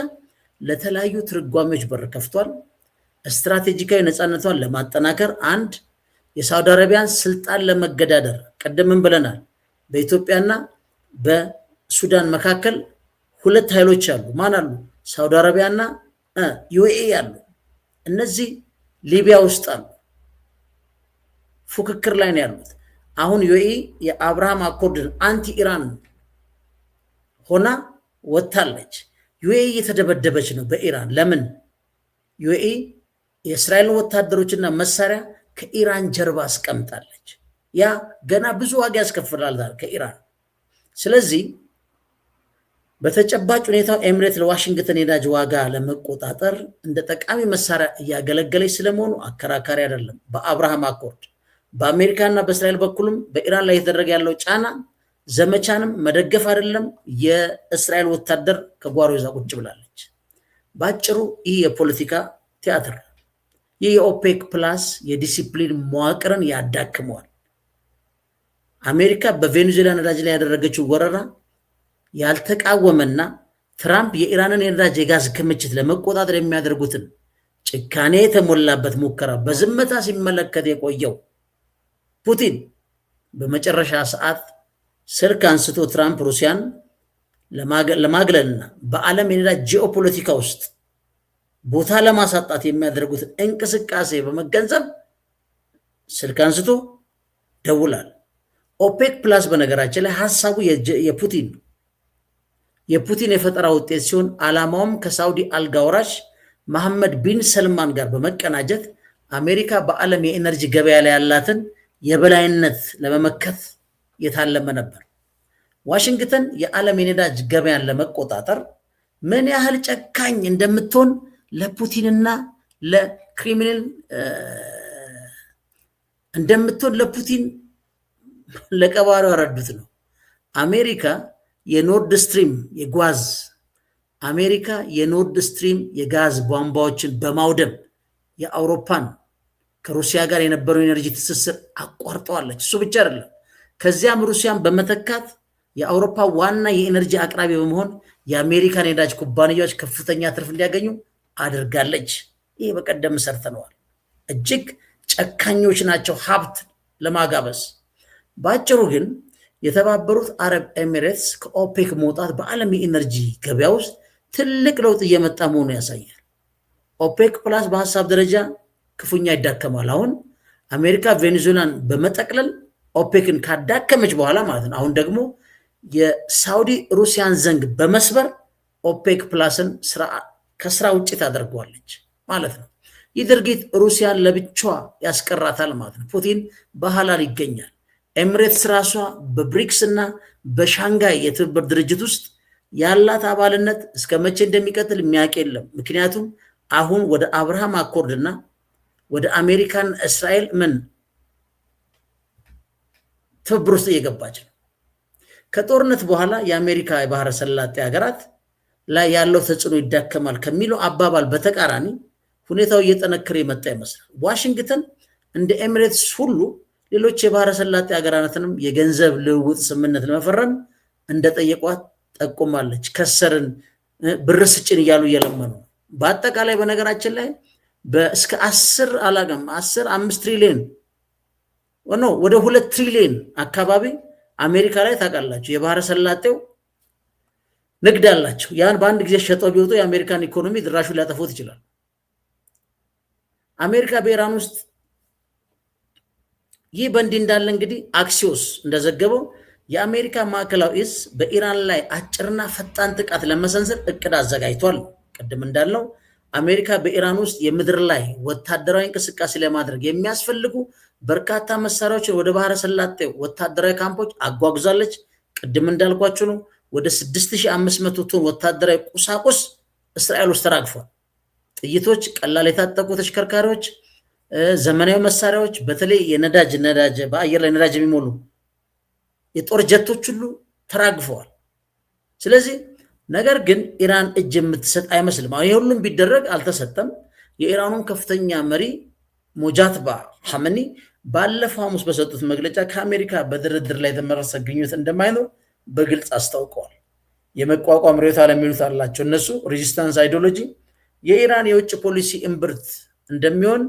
[SPEAKER 1] ለተለያዩ ትርጓሜዎች በር ከፍቷል። ስትራቴጂካዊ ነፃነቷን ለማጠናከር፣ አንድ የሳውዲ አረቢያን ስልጣን ለመገዳደር፣ ቀደምን ብለናል። በኢትዮጵያና በሱዳን መካከል 2 ኃይሎች አሉ። ማን አሉ? ሳውዲ አረቢያና ዩኤኢ አሉ። እነዚህ ሊቢያ ውስጥ አሉ፣ ፉክክር ላይ ነው ያሉት። አሁን ዩኤኢ የአብርሃም አኮርድን አንቲ ኢራን ሆና ወጥታለች። ዩኤኢ እየተደበደበች ነው በኢራን። ለምን? ዩኤኢ የእስራኤልን ወታደሮችና መሳሪያ ከኢራን ጀርባ አስቀምጣለች። ያ ገና ብዙ ዋጋ ያስከፍላል ከኢራን። ስለዚህ በተጨባጭ ሁኔታው ኤሚሬት ለዋሽንግተን የነዳጅ ዋጋ ለመቆጣጠር እንደ ጠቃሚ መሳሪያ እያገለገለች ስለመሆኑ አከራካሪ አይደለም። በአብርሃም አኮርድ በአሜሪካና በእስራኤል በኩልም በኢራን ላይ የተደረገ ያለው ጫና ዘመቻንም መደገፍ አይደለም። የእስራኤል ወታደር ከጓሮ ይዛ ቁጭ ብላለች። በአጭሩ ይህ የፖለቲካ ቲያትር፣ ይህ የኦፔክ ፕላስ የዲሲፕሊን መዋቅርን ያዳክመዋል። አሜሪካ በቬኔዙዌላ ነዳጅ ላይ ያደረገችው ወረራ ያልተቃወመና ትራምፕ የኢራንን የነዳጅ የጋዝ ክምችት ለመቆጣጠር የሚያደርጉትን ጭካኔ የተሞላበት ሙከራ በዝምታ ሲመለከት የቆየው ፑቲን በመጨረሻ ሰዓት ስልክ አንስቶ ትራምፕ ሩሲያን ለማግለልና በዓለም የነዳጅ ጂኦፖለቲካ ውስጥ ቦታ ለማሳጣት የሚያደርጉትን እንቅስቃሴ በመገንዘብ ስልክ አንስቶ ደውላል። ኦፔክ ፕላስ በነገራችን ላይ ሀሳቡ የፑቲን የፈጠራ ውጤት ሲሆን ዓላማውም ከሳውዲ አልጋ ወራሽ መሐመድ ቢን ሰልማን ጋር በመቀናጀት አሜሪካ በዓለም የኤነርጂ ገበያ ላይ ያላትን የበላይነት ለመመከት የታለመ ነበር። ዋሽንግተን የዓለም የነዳጅ ገበያን ለመቆጣጠር ምን ያህል ጨካኝ እንደምትሆን ለፑቲንና ለክሪሚናል እንደምትሆን ለፑቲን ለቀባሪው ያረዱት ነው። አሜሪካ የኖርድ ስትሪም የጓዝ አሜሪካ የኖርድ ስትሪም የጋዝ ቧንቧዎችን በማውደም የአውሮፓን ከሩሲያ ጋር የነበረው ኤነርጂ ትስስር አቋርጠዋለች። እሱ ብቻ አይደለም፣ ከዚያም ሩሲያን በመተካት የአውሮፓ ዋና የኤነርጂ አቅራቢ በመሆን የአሜሪካን የነዳጅ ኩባንያዎች ከፍተኛ ትርፍ እንዲያገኙ አድርጋለች። ይህ በቀደም ሰርተነዋል። እጅግ ጨካኞች ናቸው ሀብት ለማጋበስ። በአጭሩ ግን የተባበሩት አረብ ኤሚሬትስ ከኦፔክ መውጣት በዓለም የኤነርጂ ገበያ ውስጥ ትልቅ ለውጥ እየመጣ መሆኑ ያሳያል። ኦፔክ ፕላስ በሀሳብ ደረጃ ክፉኛ ይዳከማል። አሁን አሜሪካ ቬኔዙዌላን በመጠቅለል ኦፔክን ካዳከመች በኋላ ማለት ነው። አሁን ደግሞ የሳውዲ ሩሲያን ዘንግ በመስበር ኦፔክ ፕላስን ከስራ ውጭ ታደርገዋለች ማለት ነው። ይህ ድርጊት ሩሲያን ለብቻዋ ያስቀራታል ማለት ነው። ፑቲን በሐላል ይገኛል። ኤሚሬትስ ራሷ በብሪክስ እና በሻንጋይ የትብብር ድርጅት ውስጥ ያላት አባልነት እስከ መቼ እንደሚቀጥል የሚያውቅ የለም። ምክንያቱም አሁን ወደ አብርሃም አኮርድ እና ወደ አሜሪካን እስራኤል ትብብር ውስጥ እየገባች ነው። ከጦርነት በኋላ የአሜሪካ የባህረ ሰላጤ ሀገራት ላይ ያለው ተጽዕኖ ይዳከማል ከሚለው አባባል በተቃራኒ ሁኔታው እየጠነከረ የመጣ ይመስላል። ዋሽንግተን እንደ ኤሚሬትስ ሁሉ ሌሎች የባህረ ሰላጤ ሀገራትንም የገንዘብ ልውውጥ ስምምነት ለመፈረም እንደጠየቋት ጠቁማለች። ከሰርን ብር ስጭን እያሉ እየለመኑ። በአጠቃላይ በነገራችን ላይ እስከ 5 ትሪሊዮን ወደ 2 ትሪሊዮን አካባቢ አሜሪካ ላይ ታውቃላችሁ የባህረ ሰላጤው ንግድ አላቸው። ያን በአንድ ጊዜ ሸጠው ቢወጡ የአሜሪካን ኢኮኖሚ ድራሹ ሊያጠፉት ይችላል። አሜሪካ በኢራን ውስጥ ይህ በእንዲህ እንዳለ እንግዲህ አክሲዮስ እንደዘገበው የአሜሪካ ማዕከላዊ እዝ በኢራን ላይ አጭርና ፈጣን ጥቃት ለመሰንዘር እቅድ አዘጋጅቷል። ቅድም እንዳልነው አሜሪካ በኢራን ውስጥ የምድር ላይ ወታደራዊ እንቅስቃሴ ለማድረግ የሚያስፈልጉ በርካታ መሳሪያዎችን ወደ ባህረ ሰላጤው ወታደራዊ ካምፖች አጓጉዛለች። ቅድም እንዳልኳችሁ ነው ወደ 6500 ቶን ወታደራዊ ቁሳቁስ እስራኤል ውስጥ ተራግፏል። ጥይቶች፣ ቀላል የታጠቁ ተሽከርካሪዎች፣ ዘመናዊ መሳሪያዎች፣ በተለይ ነዳጅ በአየር ላይ ነዳጅ የሚሞሉ የጦር ጀቶች ሁሉ ተራግፈዋል። ስለዚህ ነገር ግን ኢራን እጅ የምትሰጥ አይመስልም። ይህ ሁሉም ቢደረግ አልተሰጠም። የኢራኑን ከፍተኛ መሪ ሞጃትባ ሐመኒ ባለፈው ሐሙስ በሰጡት መግለጫ ከአሜሪካ በድርድር ላይ የተመረሰ ግንኙነት እንደማይኖር በግልጽ አስታውቀዋል። የመቋቋም ርዕዮተ ዓለም የሚሉት አላቸው እነሱ ሬዚስታንስ አይዲዮሎጂ የኢራን የውጭ ፖሊሲ እምብርት እንደሚሆን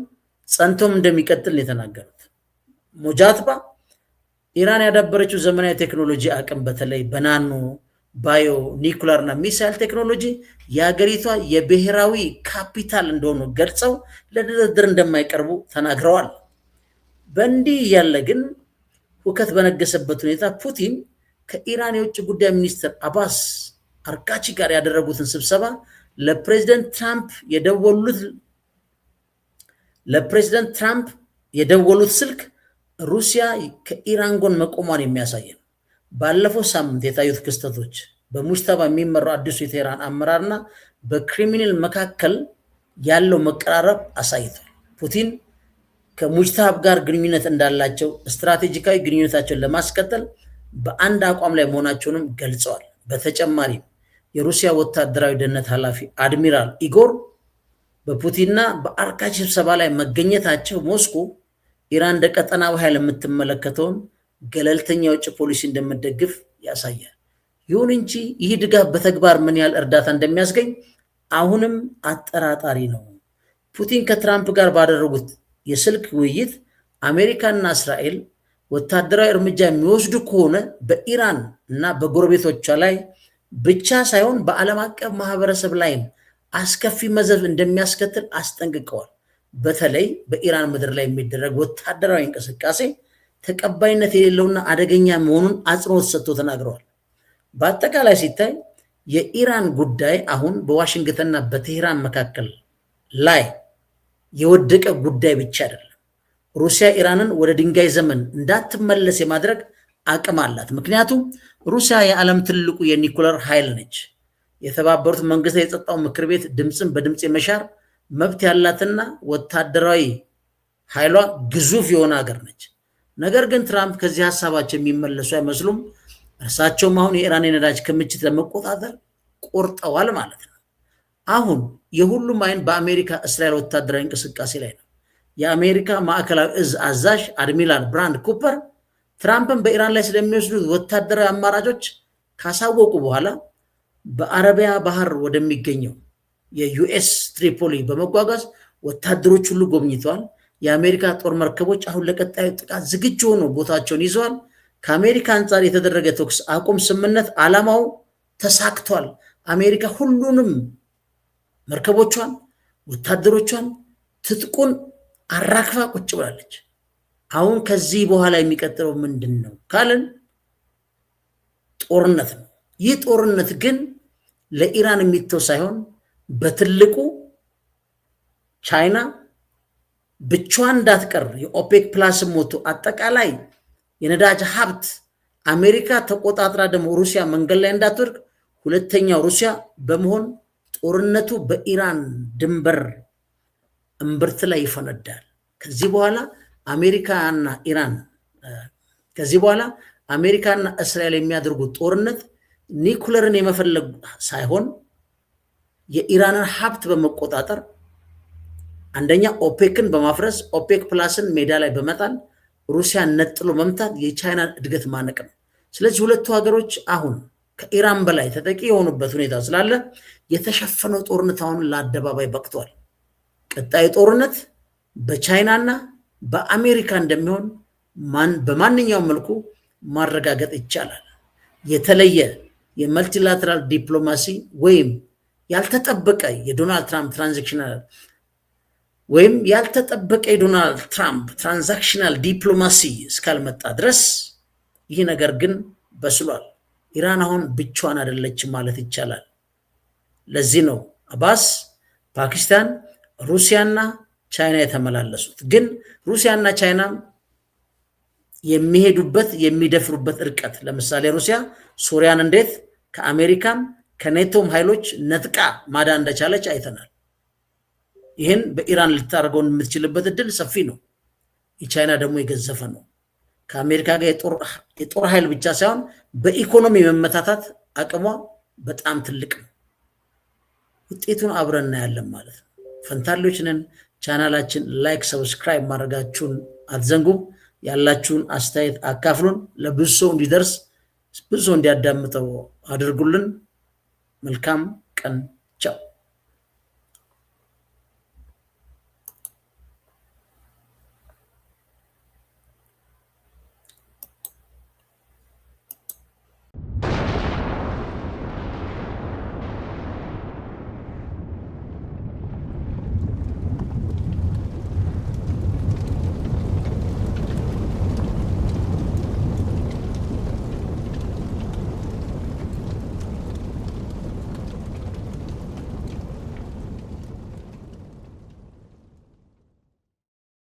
[SPEAKER 1] ጸንቶም እንደሚቀጥል ነው የተናገሩት። ሞጃትባ ኢራን ያዳበረችው ዘመናዊ ቴክኖሎጂ አቅም በተለይ በናኖ ባዮ ኒኩላር እና ሚሳይል ቴክኖሎጂ የሀገሪቷ የብሔራዊ ካፒታል እንደሆኑ ገልጸው ለድርድር እንደማይቀርቡ ተናግረዋል። በእንዲህ ያለ ግን ሁከት በነገሰበት ሁኔታ ፑቲን ከኢራን የውጭ ጉዳይ ሚኒስትር አባስ አርካቺ ጋር ያደረጉትን ስብሰባ ለፕሬዚደንት ትራምፕ የደወሉት ስልክ ሩሲያ ከኢራን ጎን መቆሟን የሚያሳይ ነው። ባለፈው ሳምንት የታዩት ክስተቶች በሙጅተባ የሚመራው አዲሱ የቴህራን አመራርና በክሪሚናል መካከል ያለው መቀራረብ አሳይቷል። ፑቲን ከሙጅተባ ጋር ግንኙነት እንዳላቸው ስትራቴጂካዊ ግንኙነታቸውን ለማስቀጠል በአንድ አቋም ላይ መሆናቸውንም ገልጸዋል። በተጨማሪም የሩሲያ ወታደራዊ ደህንነት ኃላፊ አድሚራል ኢጎር በፑቲንና በአርካቺ ስብሰባ ላይ መገኘታቸው ሞስኮ ኢራን እንደ ቀጠናዊ ኃይል የምትመለከተውን ገለልተኛ የውጭ ፖሊሲ እንደምትደግፍ ያሳያል። ይሁን እንጂ ይህ ድጋፍ በተግባር ምን ያህል እርዳታ እንደሚያስገኝ አሁንም አጠራጣሪ ነው። ፑቲን ከትራምፕ ጋር ባደረጉት የስልክ ውይይት አሜሪካና እስራኤል ወታደራዊ እርምጃ የሚወስዱ ከሆነ በኢራን እና በጎረቤቶቿ ላይ ብቻ ሳይሆን በዓለም አቀፍ ማህበረሰብ ላይም አስከፊ መዘዝ እንደሚያስከትል አስጠንቅቀዋል። በተለይ በኢራን ምድር ላይ የሚደረግ ወታደራዊ እንቅስቃሴ ተቀባይነት የሌለውና አደገኛ መሆኑን አጽንኦት ሰጥቶ ተናግረዋል። በአጠቃላይ ሲታይ የኢራን ጉዳይ አሁን በዋሽንግተንና በቴህራን መካከል ላይ የወደቀ ጉዳይ ብቻ አይደለም። ሩሲያ ኢራንን ወደ ድንጋይ ዘመን እንዳትመለስ የማድረግ አቅም አላት። ምክንያቱም ሩሲያ የዓለም ትልቁ የኒኩለር ኃይል ነች። የተባበሩት መንግስታት የጸጥታው ምክር ቤት ድምፅን በድምፅ የመሻር መብት ያላትና ወታደራዊ ኃይሏ ግዙፍ የሆነ ሀገር ነች። ነገር ግን ትራምፕ ከዚህ ሀሳባቸው የሚመለሱ አይመስሉም። እርሳቸውም አሁን የኢራን የነዳጅ ክምችት ለመቆጣጠር ቆርጠዋል ማለት ነው። አሁን የሁሉም አይን በአሜሪካ እስራኤል ወታደራዊ እንቅስቃሴ ላይ ነው። የአሜሪካ ማዕከላዊ እዝ አዛዥ አድሚራል ብራንድ ኩፐር ትራምፕን በኢራን ላይ ስለሚወስዱት ወታደራዊ አማራጮች ካሳወቁ በኋላ በአረቢያ ባህር ወደሚገኘው የዩኤስ ትሪፖሊ በመጓጓዝ ወታደሮች ሁሉ ጎብኝተዋል። የአሜሪካ ጦር መርከቦች አሁን ለቀጣዩ ጥቃት ዝግጁ ሆነው ቦታቸውን ይዘዋል። ከአሜሪካ አንጻር የተደረገ ተኩስ አቁም ስምምነት ዓላማው ተሳክቷል። አሜሪካ ሁሉንም መርከቦቿን፣ ወታደሮቿን፣ ትጥቁን አራክፋ ቁጭ ብላለች። አሁን ከዚህ በኋላ የሚቀጥለው ምንድን ነው ካልን ጦርነት ነው። ይህ ጦርነት ግን ለኢራን የሚተው ሳይሆን በትልቁ ቻይና ብቻዋን እንዳትቀር የኦፔክ ፕላስ ሞቶ አጠቃላይ የነዳጅ ሀብት አሜሪካ ተቆጣጥራ ደግሞ ሩሲያ መንገድ ላይ እንዳትወድቅ ሁለተኛው ሩሲያ በመሆን ጦርነቱ በኢራን ድንበር እምብርት ላይ ይፈነዳል። ከዚህ በኋላ አሜሪካና እስራኤል የሚያደርጉት ጦርነት ኒኩለርን የመፈለግ ሳይሆን የኢራንን ሀብት በመቆጣጠር አንደኛ ኦፔክን በማፍረስ ኦፔክ ፕላስን ሜዳ ላይ በመጣል ሩሲያን ነጥሎ መምታት የቻይናን እድገት ማነቅ ነው። ስለዚህ ሁለቱ ሀገሮች አሁን ከኢራን በላይ ተጠቂ የሆኑበት ሁኔታ ስላለ የተሸፈነው ጦርነት አሁን ለአደባባይ በቅቷል። ቀጣዩ ጦርነት በቻይናና በአሜሪካ እንደሚሆን በማንኛውም መልኩ ማረጋገጥ ይቻላል። የተለየ የመልቲላተራል ዲፕሎማሲ ወይም ያልተጠበቀ የዶናልድ ትራምፕ ትራንዛክሽናል ዲፕሎማሲ እስካልመጣ ድረስ ይህ ነገር ግን በስሏል። ኢራን አሁን ብቻዋን አይደለችም ማለት ይቻላል። ለዚህ ነው አባስ ፓኪስታን፣ ሩሲያና ቻይና የተመላለሱት። ግን ሩሲያና ቻይና የሚደፍሩበት እርቀት፣ ለምሳሌ ሩሲያ ሶሪያን እንዴት ከአሜሪካም ከኔቶም ኃይሎች ነጥቃ ማዳን እንደቻለች አይተናል። ይህን በኢራን ልታደርገው የምትችልበት እድል ሰፊ ነው። የቻይና ደግሞ የገዘፈ ነው። ከአሜሪካ ጋር የጦር ኃይል ብቻ ሳይሆን በኢኮኖሚ መመታታት አቅሟ በጣም ትልቅ ነው። ውጤቱን አብረን እናያለን ማለት ነው። ፈንታሌዎች ነን። ቻናላችን ላይክ፣ ሰብስክራይብ ማድረጋችሁን አትዘንጉ። ያላችሁን አስተያየት አካፍሉን። ለብዙ ሰው እንዲደርስ ብዙ ሰው እንዲያዳምጠው አድርጉልን። መልካም ቀን